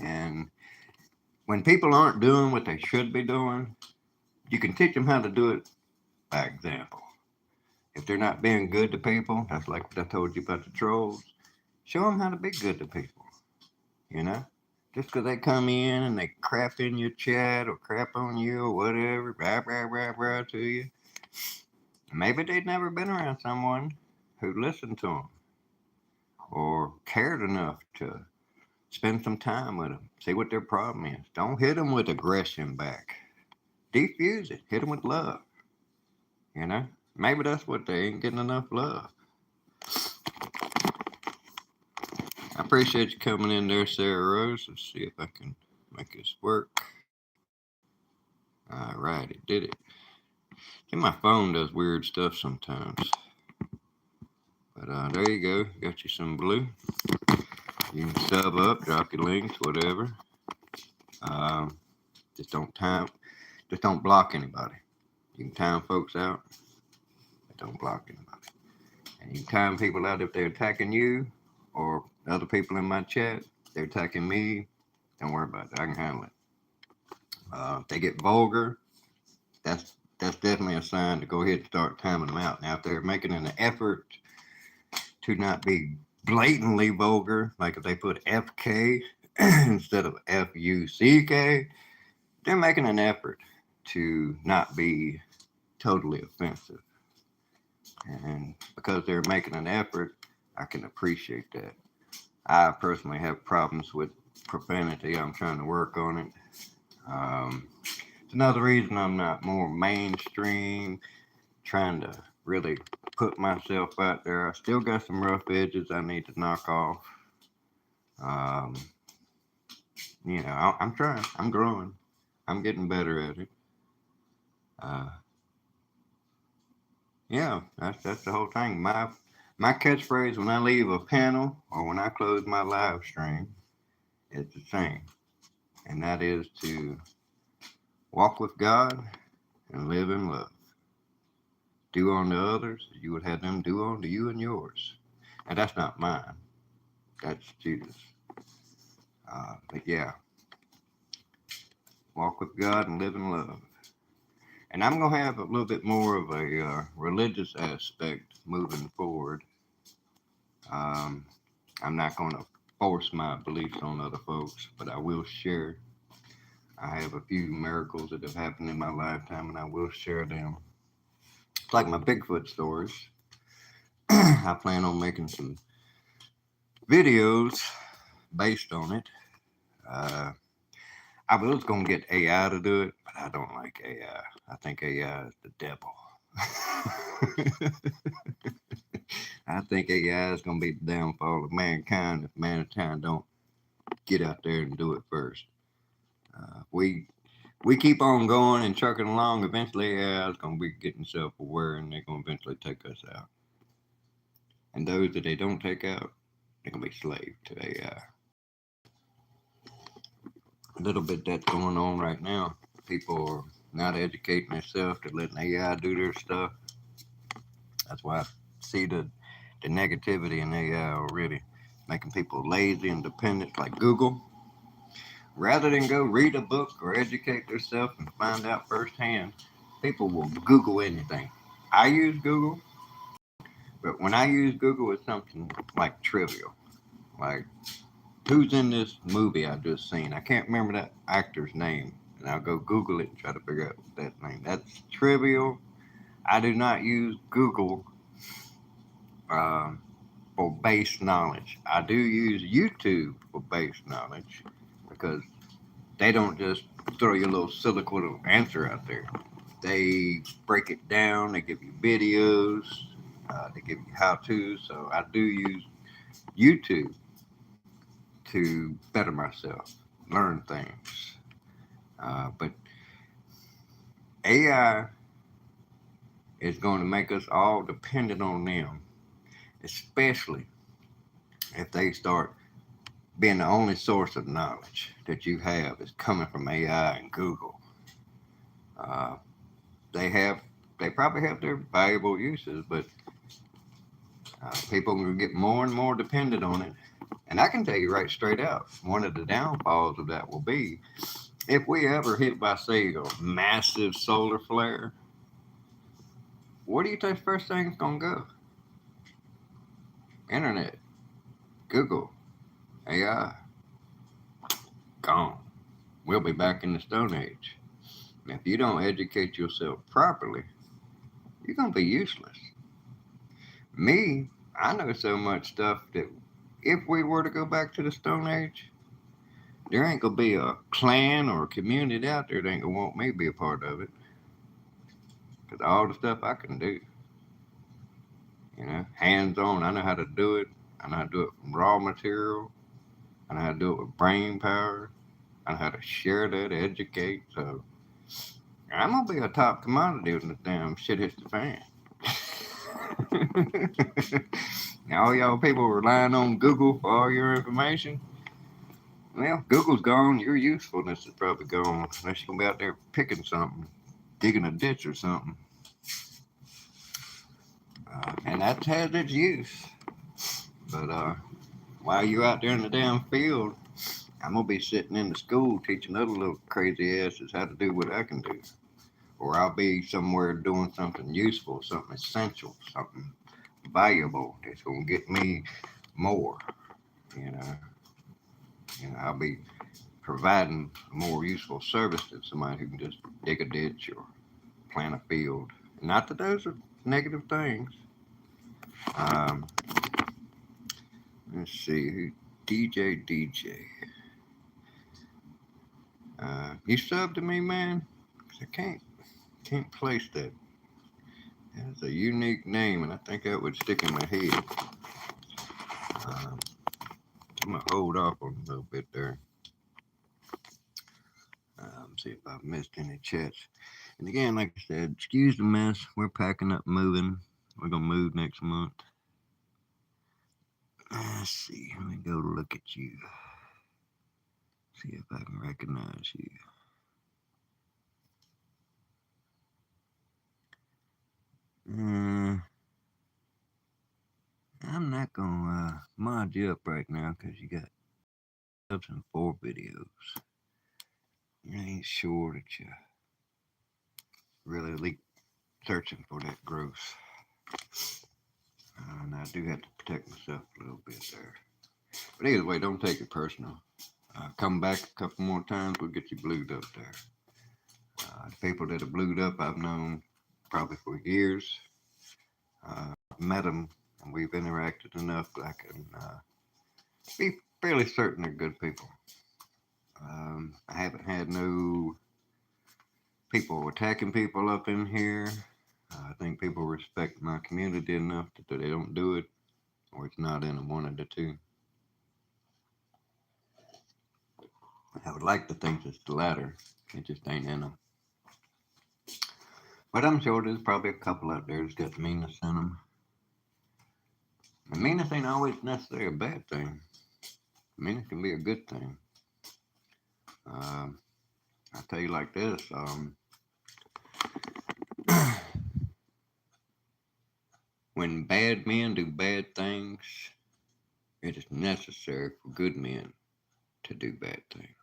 and when people aren't doing what they should be doing, you can teach them how to do it by example. If they're not being good to people, that's like what I told you about the trolls. Show them how to be good to people, you know? Just because they come in and they crap in your chat or crap on you or whatever, rah, rah, rah, rah to you, maybe they've never been around someone who listened to them or cared enough to spend some time with them, see what their problem is. Don't hit them with aggression back. Defuse it. Hit them with love, you know? Maybe that's what they ain't getting enough love. I appreciate you coming in there, Sarah Rose. Let's see if I can make this work. All right, it did it. See, my phone does weird stuff sometimes. But there you go. Got you some blue. You can sub up, drop your links, whatever. Um, just don't block anybody. You can time folks out, but don't block anybody. And you can time people out if they're attacking you or other people in my chat. They're attacking me. Don't worry about it. I can handle it. If they get vulgar, that's that's definitely a sign to go ahead and start timing them out. Now, if they're making an effort to not be blatantly vulgar, like if they put FK instead of FUCK, they're making an effort to not be totally offensive. And because they're making an effort, I can appreciate that. I personally have problems with profanity. I'm trying to work on it. It's another reason I'm not more mainstream, trying to really put myself out there. I still got some rough edges I need to knock off. Um, I'm trying. I'm growing. I'm getting better at it. Uh, yeah, that's the whole thing. My catchphrase when I leave a panel or when I close my live stream is the same, and that is to walk with God and live in love. Do unto others as you would have them do unto you and yours. And that's not mine. That's Jesus. But yeah, walk with God and live in love. And I'm going to have a little bit more of a religious aspect moving forward. Um, I'm not going to force my beliefs on other folks, but I will share. I have a few miracles that have happened in my lifetime, and I will share them. It's like my Bigfoot stories. I plan on making some videos based on it. Uh, I was going to get AI to do it, but I don't like AI. I think AI is the devil. I think AI is going to be the downfall of mankind if mankind don't get out there and do it first. We keep on going and trucking along. Eventually, AI is going to be getting self-aware, and they're going to eventually take us out. And those that they don't take out, they're going to be slaves to AI. A little bit that's going on right now. People are not educating themselves. They're letting AI do their stuff. That's why I see the negativity in AI already, making people lazy and dependent like Google. Rather than go read a book or educate themselves and find out firsthand, people will Google anything. I use Google, but when I use Google, it's something like trivial. Like, who's in this movie I just seen? I can't remember that actor's name. And I'll go Google it and try to figure out that name. That's trivial. I do not use Google for base knowledge. I do use YouTube for base knowledge because they don't just throw you a little silly little answer out there. They break it down. They give you videos. They give you how-tos. So I do use YouTube to better myself, learn things. But AI is going to make us all dependent on them, especially if they start being the only source of knowledge that you have is coming from AI and Google. Uh, they probably have their valuable uses, but people will get more and more dependent on it. And I can tell you right straight out, one of the downfalls of that will be if we ever hit by, say, a massive solar flare, where do you think the first thing is going to go? Internet, Google, AI, gone. We'll be back in the Stone Age. And if you don't educate yourself properly, you're going to be useless. Me, I know so much stuff that if we were to go back to the Stone Age, there ain't going to be a clan or a community out there that ain't going to want me to be a part of it. Because all the stuff I can do, hands on, I know how to do it. I know how to do it from raw material. I know how to do it with brain power. I know how to share that, educate. So I'm going to be a top commodity when the damn shit hits the fan. Now, all y'all people relying on Google for all your information, well, Google's gone. Your usefulness is probably gone. Unless you're going to be out there picking something, digging a ditch or something. And that has its use. But while you're out there in the damn field, I'm going to be sitting in the school teaching other little crazy asses how to do what I can do. or I'll be somewhere doing something useful, something essential, something valuable that's gonna get me more. You know, I'll be providing a more useful service than somebody who can just dig a ditch or plant a field. Not that those are negative things. Um, let's see, DJ. You subbed to me, man? 'Cause I can't place that. That's a unique name, and I think that would stick in my head. I'm gonna hold off on a little bit there. See if I've missed any chats. And again, like I said, excuse the mess. We're packing up, moving. We're gonna move next month. Let's see. Let me go look at you. See if I can recognize you. I'm not gonna mod you up right now because you got subs and 4 videos. I ain't sure that you really searching for that growth. And I do have to protect myself a little bit there. But either way, don't take it personal. Come back a couple more times, we'll get you blued up there. The people that are blued up, I've known probably for years. Met them, and we've interacted enough that I can be fairly certain they're good people. I haven't had no people attacking people up in here. I think people respect my community enough that they don't do it, or it's not in them, one of the two. I would like to think it's the latter. It just ain't in them. But I'm sure there's probably a couple out there that's got meanness in them. And meanness ain't always necessarily a bad thing. Meanness can be a good thing. I'll tell you like this. When bad men do bad things, it is necessary for good men to do bad things.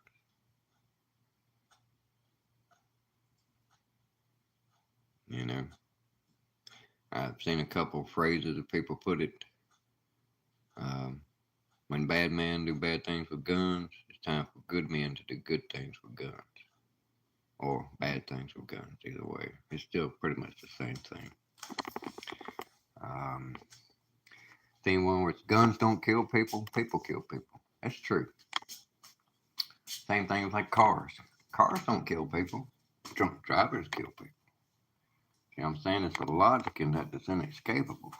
You know, I've seen a couple of phrases that people put it. When bad men do bad things with guns, it's time for good men to do good things with guns. Or bad things with guns, either way. It's still pretty much the same thing. Seen one where it's guns don't kill people, people kill people. That's true. Same thing with like cars. Cars don't kill people. Drunk drivers kill people. See what I'm saying? It's a logic in that that's inescapable.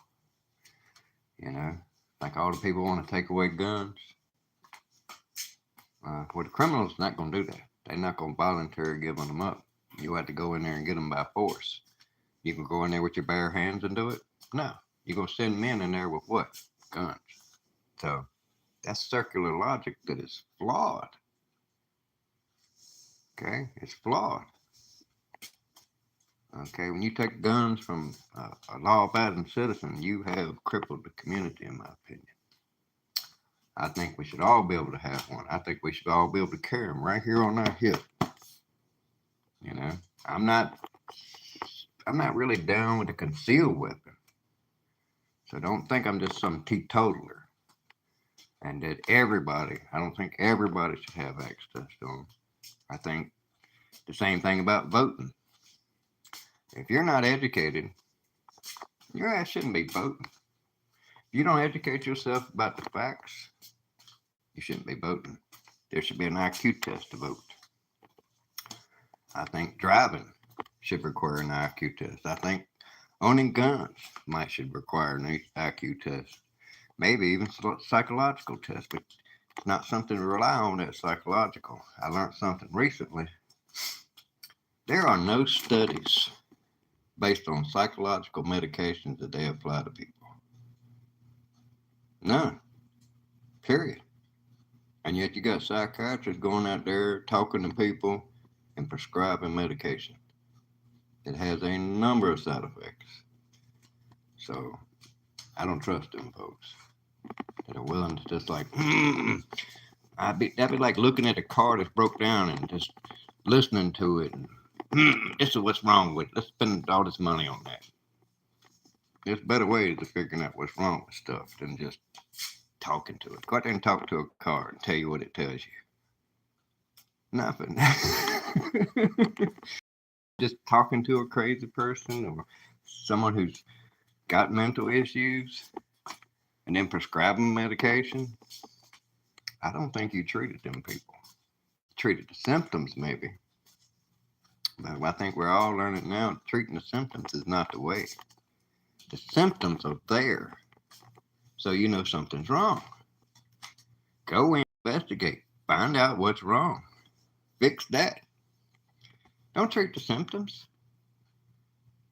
You know, like all the people want to take away guns. Well, the criminals not going to do that. They're not going to voluntarily give them up. You have to go in there and get them by force. You can go in there with your bare hands and do it? No. You're going to send men in there with what? Guns. So that's circular logic that is flawed. Okay? It's flawed. Okay? When you take guns from a law-abiding citizen, you have crippled the community, in my opinion. I think we should all be able to have one. I think we should all be able to carry them right here on our hip. You know? I'm not really down with a concealed weapon. So don't think I'm just some teetotaler. And that I don't think everybody should have access to them. I think the same thing about voting. If you're not educated, your ass shouldn't be voting. If you don't educate yourself about the facts, you shouldn't be voting. There should be an IQ test to vote. I think driving should require an IQ test. I think owning guns should require an IQ test. Maybe even psychological test, but it's not something to rely on that psychological. I learned something recently. There are no studies based on psychological medications that they apply to people. None. Period. And yet you got psychiatrists going out there talking to people and prescribing medication. It has a number of side effects. So I don't trust them folks that are willing to just like, that'd be like looking at a car that's broke down and just listening to it and This is what's wrong with it. Let's spend all this money on that. There's better ways of figuring out what's wrong with stuff than just talking to it. Go out there and talk to a car and tell you what it tells you. Nothing. Just talking to a crazy person or someone who's got mental issues and then prescribing medication. I don't think you treated them people. You treated the symptoms maybe. But I think we're all learning now treating the symptoms is not the way. The symptoms are there. So you know something's wrong. Go investigate. Find out what's wrong. Fix that. Don't treat the symptoms.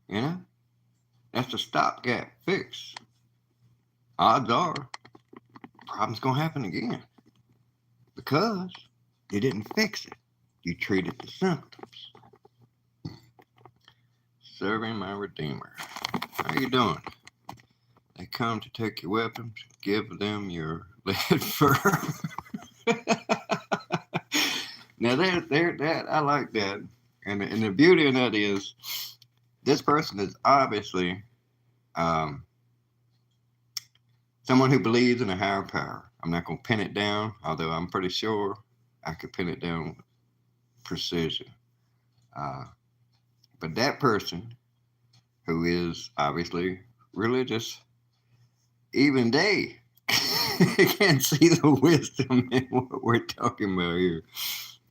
You know? That's a stopgap fix. Odds are, problem's going to happen again. Because you didn't fix it. You treated the symptoms. Serving my Redeemer. How you doing? They come to take your weapons. Give them your lead fur. Now, that I like that. And the beauty of that is this person is obviously someone who believes in a higher power. I'm not going to pin it down, although I'm pretty sure I could pin it down with precision. But that person who is obviously religious, even they can't see the wisdom in what we're talking about here.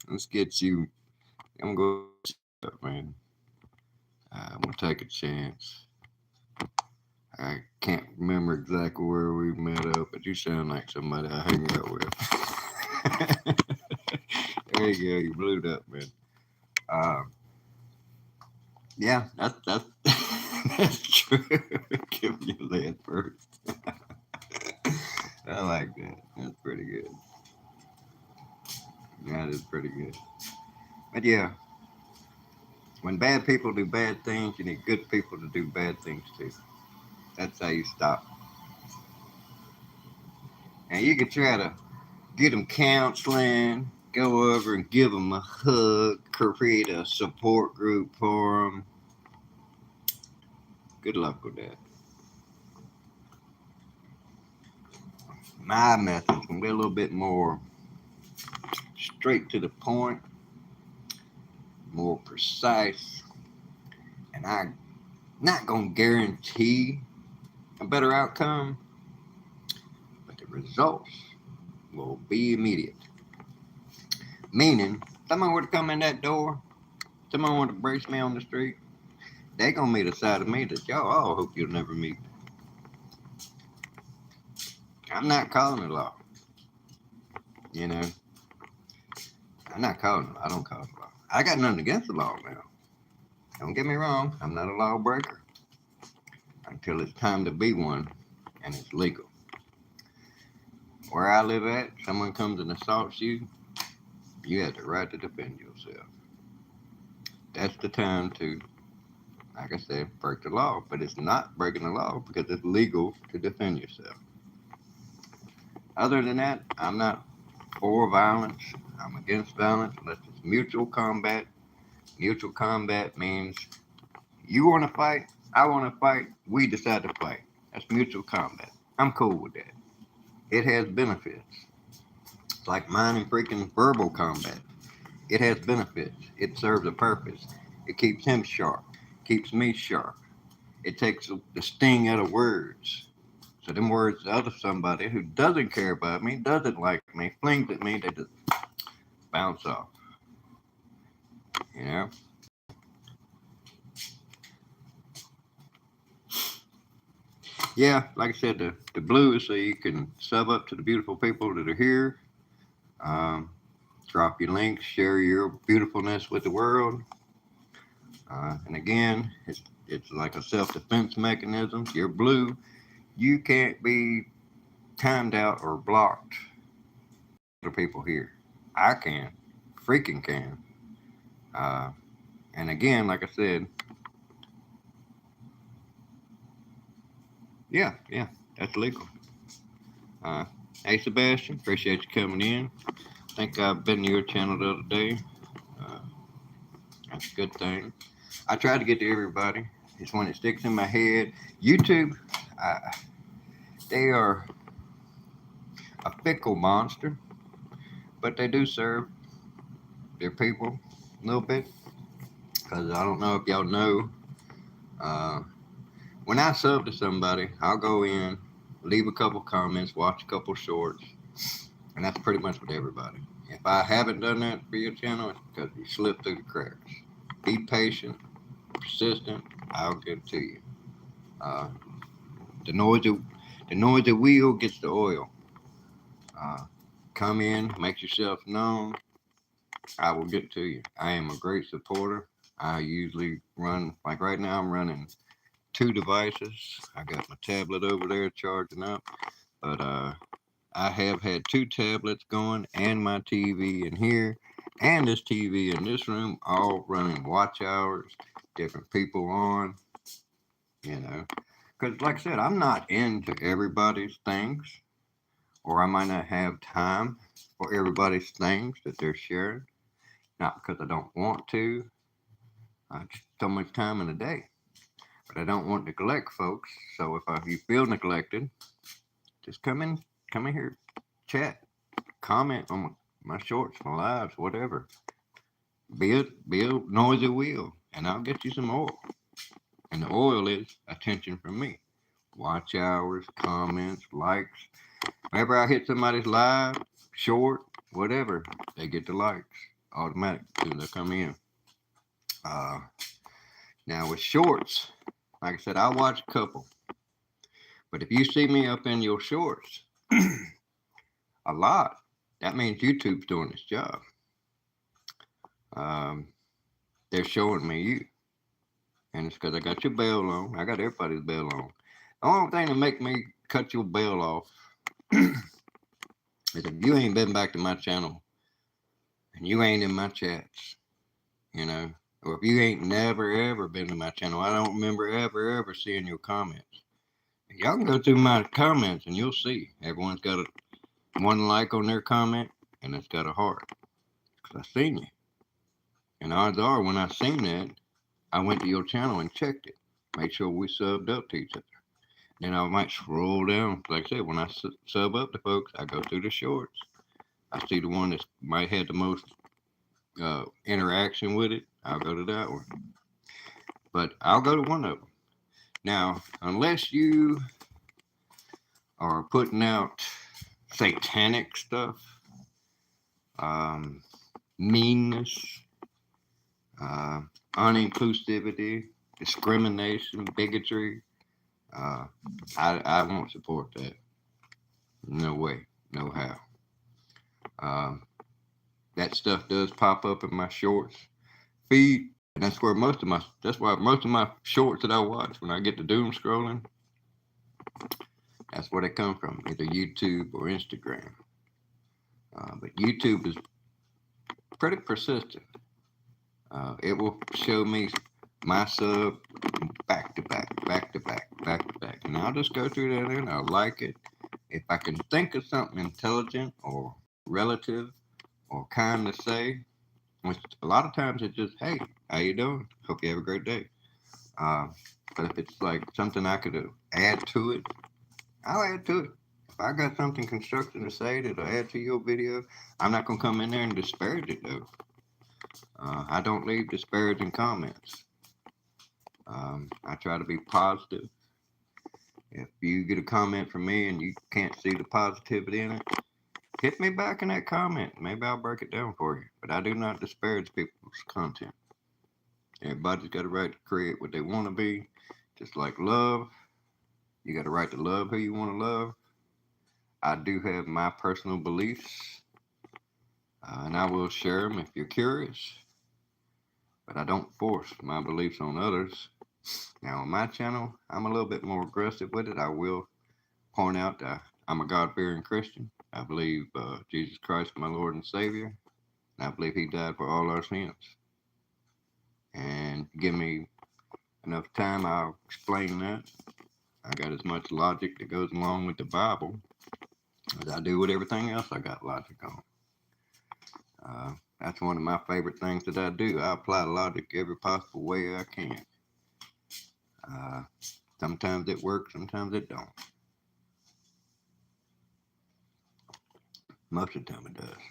Let's get you. I'm going to go, man. I'm going to take a chance. I can't remember exactly where we met up, but you sound like somebody I hang out with. There you go. You blew it up, man. Yeah, that's that's true. Give you that first. I like that. That's pretty good. That is pretty good. But yeah, when bad people do bad things, you need good people to do bad things too. That's how you stop. And you can try to get them counseling, go over and give them a hug, create a support group for them. Good luck with that. My method's gonna be a little bit more straight to the point, more precise, and I'm not gonna guarantee a better outcome, but the results will be immediate. Meaning, someone were to come in that door, someone were to brace me on the street, they're gonna meet a side of me that y'all all hope you'll never meet. I'm not calling it law. You know, I'm not calling it. I don't call it law. I got nothing against the law now. Don't get me wrong. I'm not a lawbreaker until it's time to be one and it's legal. Where I live at, someone comes and assaults you, you have the right to defend yourself. That's the time to, like I said, break the law. But it's not breaking the law because it's legal to defend yourself. Other than that, I'm not for violence. I'm against violence unless it's mutual combat. Mutual combat means you want to fight, I want to fight, we decide to fight. That's mutual combat. I'm cool with that. It has benefits. It's like mine and freaking verbal combat. It has benefits. It serves a purpose. It keeps him sharp. Keeps me sharp. It takes the sting out of words. So them words the other somebody who doesn't care about me, doesn't like me, flings at me, they just bounce off. You know? Yeah, like I said, the blue is so you can sub up to the beautiful people that are here. Drop your links, share your beautifulness with the world. And again, it's like a self-defense mechanism. You're blue. You can't be timed out or blocked. Other people here. I can. Freaking can. And again, like I said, yeah, that's legal. Hey, Sebastian, appreciate you coming in. I think I've been to your channel the other day. That's a good thing. I try to get to everybody. It's when it sticks in my head. YouTube, they are a fickle monster, but they do serve their people a little bit. Because I don't know if y'all know, uh, when I sub to somebody, I'll go in, leave a couple comments, watch a couple shorts, and that's pretty much with everybody. If I haven't done that for your channel, it's because you slipped through the cracks. Be patient, persistent. I'll get to you. Uh, the noisy wheel gets the oil. Uh, Come in, make yourself known. I will get to you. I am a great supporter. I usually run, like right now, I'm running 2 devices. I got my tablet over there charging up, but I have had 2 tablets going and my TV in here and this TV in this room, all running watch hours, different people on, you know. Because, like I said, I'm not into everybody's things, or I might not have time for everybody's things that they're sharing. Not because I don't want to. I just so much time in a day. But I don't want to neglect folks. So if you feel neglected, just come in here, chat, comment on my shorts, my lives, whatever. Be a noisy wheel, and I'll get you some oil. And the oil is attention from me. Watch hours, comments, likes. Whenever I hit somebody's live, short, whatever, they get the likes automatic as soon as they come in. Now with shorts, like I said, I watch a couple. But if you see me up in your shorts a lot, that means YouTube's doing its job. They're showing me you. And it's because I got your bell on. I got everybody's bell on. The only thing to make me cut your bell off is if you ain't been back to my channel and you ain't in my chats, you know, or if you ain't never ever been to my channel, I don't remember ever seeing your comments. Y'all can go through my comments and you'll see everyone's got one like on their comment and it's got a heart. Because I seen you. And odds are when I seen that, I went to your channel and checked it. Made sure we subbed up to each other. Then I might scroll down. Like I said, when I sub up to folks, I go through the shorts. I see the one that might have the most interaction with it. I'll go to that one. But I'll go to one of them. Now, unless you are putting out satanic stuff, meanness, uninclusivity, discrimination, bigotry, I won't support that. No way, no how. That stuff does pop up in my shorts feed, and that's why most of my shorts that I watch when I get to doom scrolling, that's where they come from, either YouTube or Instagram. But YouTube is pretty persistent. It will show me my sub back to back, and I'll just go through there and I'll like it. If I can think of something intelligent or relative or kind to say, which a lot of times it's just, hey, how you doing? Hope you have a great day. But if it's like something I could add to it, I'll add to it. If I got something constructive to say that'll add to your video, I'm not going to come in there and disparage it, though. I don't leave disparaging comments. I try to be positive. If you get a comment from me and you can't see the positivity in it, hit me back in that comment. Maybe I'll break it down for you. But I do not disparage people's content. Everybody's got a right to create what they want to be. Just like love, you got a right to love who you want to love. I do have my personal beliefs, and I will share them if you're curious. But I don't force my beliefs on others. Now on my channel, I'm a little bit more aggressive with it. I will point out that I'm a God-fearing Christian. I believe Jesus Christ is my Lord and Savior. And I believe He died for all our sins. And give me enough time, I'll explain that. I got as much logic that goes along with the Bible as I do with everything else I got logic on. That's one of my favorite things that I do. I apply logic every possible way I can. Sometimes it works, sometimes it don't. Most of the time it does.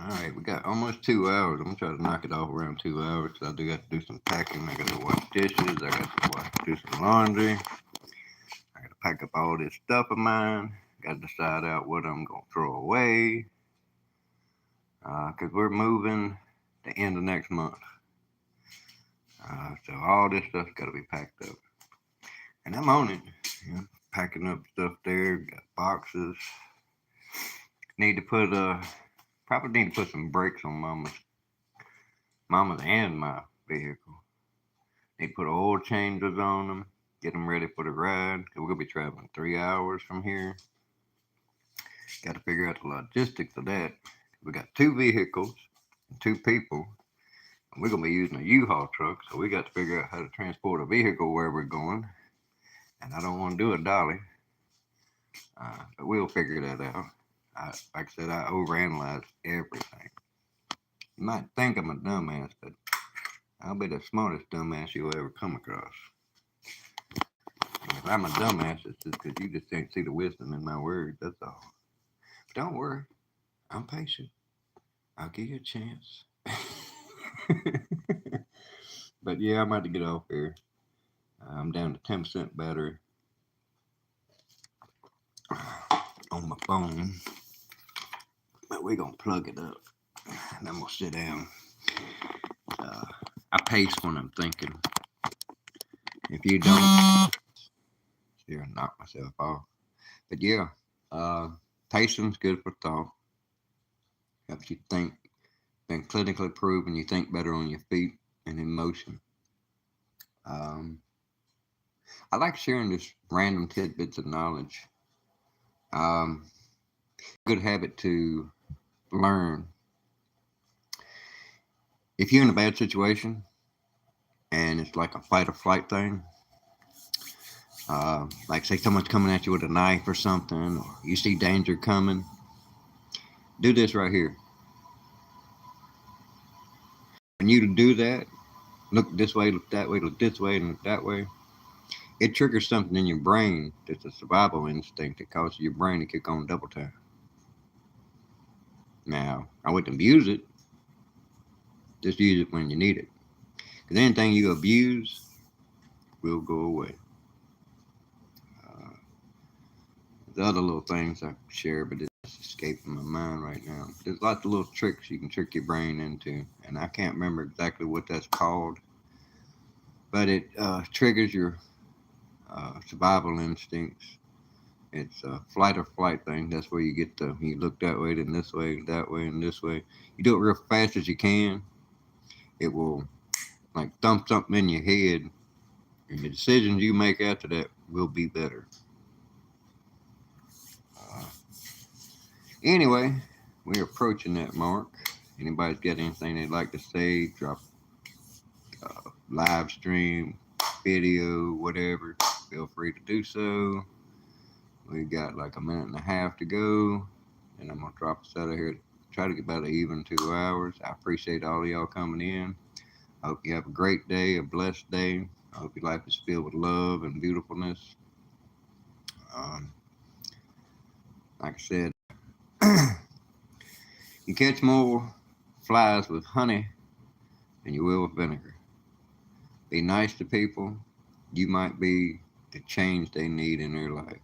Alright, we got almost 2 hours. I'm gonna try to knock it off around 2 hours. I do got to do some packing. I gotta wash dishes. I got to do some laundry. I gotta pack up all this stuff of mine. Gotta decide out what I'm gonna throw away. Cause we're moving the end of next month. So all this stuff's gotta be packed up. And I'm on it. You know, packing up stuff there. Got boxes. Need to put probably need to put some brakes on Mama's and my vehicle. Need to put oil changes on them. Get them ready for the ride. We're gonna be traveling 3 hours from here. Got to figure out the logistics of that. We got 2 vehicles and 2 people. And we're gonna be using a U-Haul truck, so we got to figure out how to transport a vehicle where we're going. And I don't want to do a dolly, but we'll figure that out. Like I said, I overanalyze everything. You might think I'm a dumbass, but I'll be the smartest dumbass you'll ever come across. And if I'm a dumbass, it's just because you just can't see the wisdom in my words, that's all. But don't worry, I'm patient. I'll give you a chance. But yeah, I'm about to get off here. I'm down to 10% battery on my phone. But we're going to plug it up. And I'm going to sit down. I pace when I'm thinking. If you don't, I'll knock myself off. But yeah, pacing's good for thought. Helps you think. Been clinically proven you think better on your feet and in motion. I like sharing just random tidbits of knowledge. Good habit to learn. If you're in a bad situation and it's like a fight or flight thing, like say someone's coming at you with a knife or something, or you see danger coming, do this right here. When you do that, look this way, look that way, look this way, and look that way, it triggers something in your brain that's a survival instinct that causes your brain to kick on double time. Now, I wouldn't abuse it. Just use it when you need it. Because anything you abuse will go away. There's other little things I share, but it's escaping my mind right now. There's lots of little tricks you can trick your brain into, and I can't remember exactly what that's called. But it triggers your survival instincts. It's a flight or flight thing. That's where you get you look that way, then this way, that way, and this way. You do it real fast as you can. It will like thump something in your head, and the decisions you make after that will be better. Anyway, we're approaching that mark. Anybody's got anything they'd like to say, drop live stream, video, whatever, feel free to do so. We got like a minute and a half to go, and I'm gonna drop us out of here. Try to get about an even 2 hours. I appreciate all of y'all coming in. I hope you have a great day, a blessed day. I hope your life is filled with love and beautifulness. Like I said, you catch more flies with honey than you will with vinegar. Be nice to people. You might be the change they need in their life.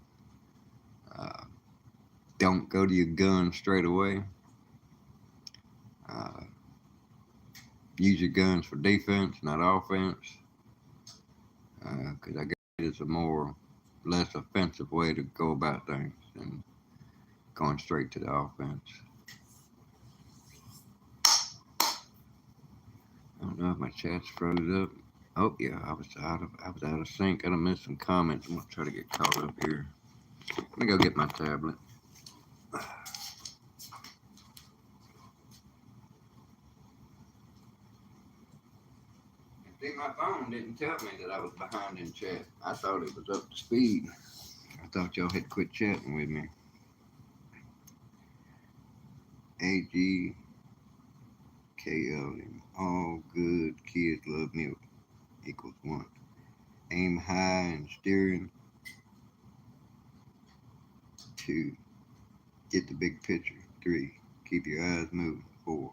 Don't go to your gun straight away. Use your guns for defense, not offense. Because I guess it's a less offensive way to go about things than going straight to the offense. I don't know if my chat's froze up. Oh yeah, I was out of sync. I missed some comments. I'm gonna try to get caught up here. Let me go get my tablet. See, my phone didn't tell me that I was behind in chat. I thought it was up to speed. I thought y'all had quit chatting with me. AGKL. All good kids love milk equals 1. Aim high in steering. 2. Get the big picture. 3. Keep your eyes moving. 4.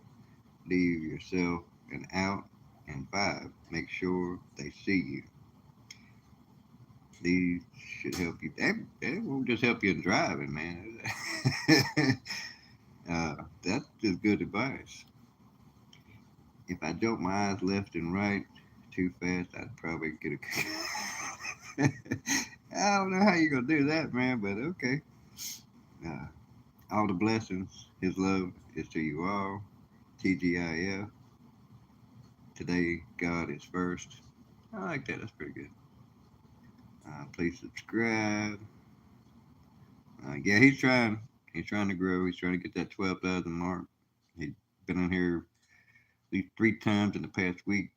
Leave yourself an out. And 5. Make sure they see you. These should help you. That won't just help you in driving, man. That's just good advice. If I jolt my eyes left and right too fast, I'd probably get a. I don't know how you're gonna do that, man, but okay. Uh, all the blessings, His love is to you all. TGIF. Today, God is first. I like that. That's pretty good. Please subscribe. Yeah, he's trying. He's trying to grow. He's trying to get that 12,000 mark. He's been on here at least 3 times in the past week.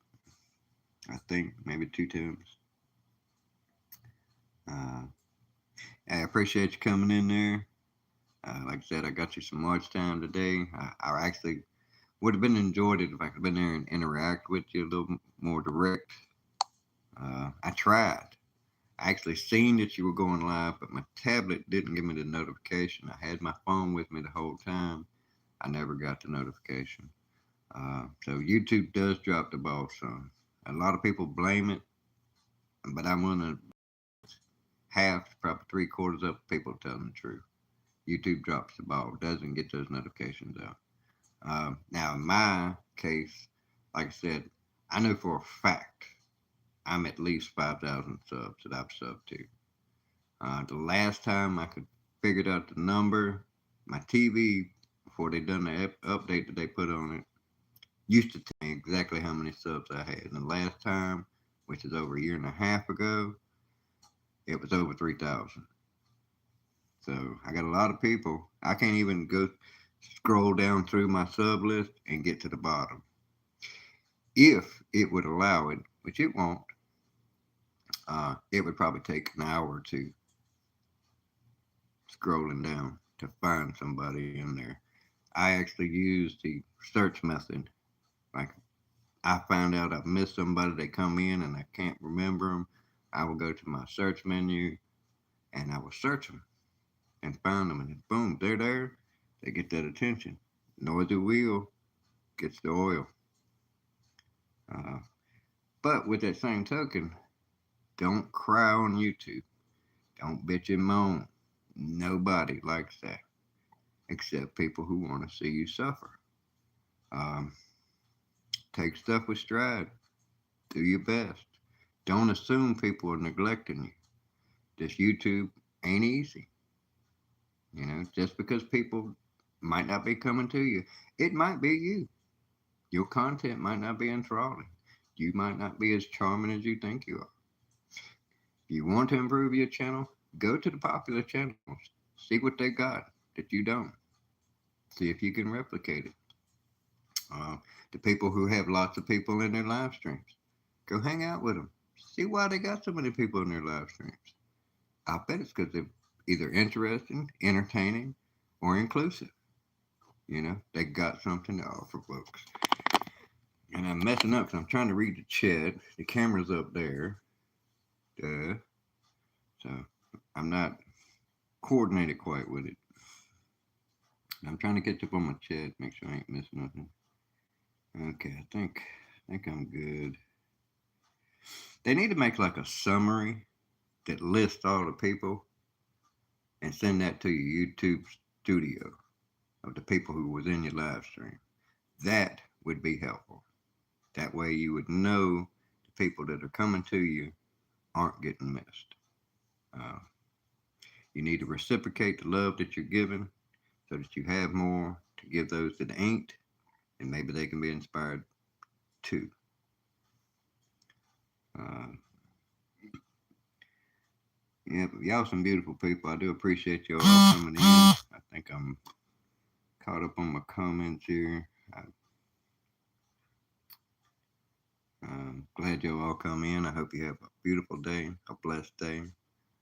I think maybe 2 times. I appreciate you coming in there. Like I said, I got you some watch time today. I actually would have been enjoyed it if I could have been there and interact with you a little more direct. I tried. I actually seen that you were going live, but my tablet didn't give me the notification. I had my phone with me the whole time. I never got the notification. So YouTube does drop the ball some. A lot of people blame it, but I'm gonna half, probably 3/4 of people telling the truth. YouTube drops the ball, doesn't get those notifications out. Now, in my case, like I said, I know for a fact I'm at least 5,000 subs that I've subbed to. The last time I could figure out the number, my TV, before they done the update that they put on it, used to tell me exactly how many subs I had. And the last time, which is over a year and a half ago, it was over 3,000. So I got a lot of people. I can't even go scroll down through my sub list and get to the bottom. If it would allow it, which it won't, it would probably take an hour or two scrolling down to find somebody in there. I actually use the search method. Like, I found out I've missed somebody, they come in and I can't remember them. I will go to my search menu and I will search them and find them, and boom, they're there. They get that attention. Noisy wheel gets the oil. Uh, but with that same token, don't cry on YouTube. Don't bitch and moan. Nobody likes that except people who want to see you suffer. Um, take stuff with stride. Do your best. Don't assume people are neglecting you. This YouTube ain't easy. Just because people might not be coming to you, it might be you. Your content might not be enthralling. You might not be as charming as you think you are. If you want to improve your channel, go to the popular channels. See what they got that you don't. See if you can replicate it. The people who have lots of people in their live streams, go hang out with them. See why they got so many people in their live streams. I bet it's because they're either interesting, entertaining, or inclusive. They got something to offer, folks. And I'm messing up because I'm trying to read the chat. The camera's up there. Duh. So I'm not coordinated quite with it. I'm trying to catch up on my chat, make sure I ain't missing nothing. Okay, I think I'm good. They need to make like a summary that lists all the people and send that to your YouTube studio of the people who was in your live stream. That would be helpful. That way you would know the people that are coming to you aren't getting missed. You need to reciprocate the love that you're giving so that you have more to give those that ain't, and maybe they can be inspired too. Yeah, y'all some beautiful people. I do appreciate y'all coming in. I think I'm caught up on my comments here. I'm glad y'all all come in. I hope you have a beautiful day, a blessed day.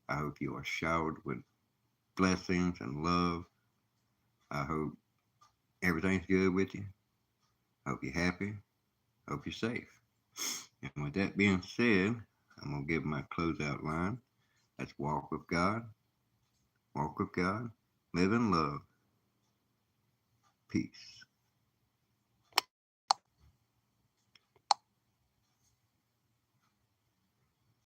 I hope you are showered with blessings and love. I hope everything's good with you. Hope you're happy. Hope you're safe. And with that being said, I'm going to give my closeout line. Let's walk with God, live in love, peace.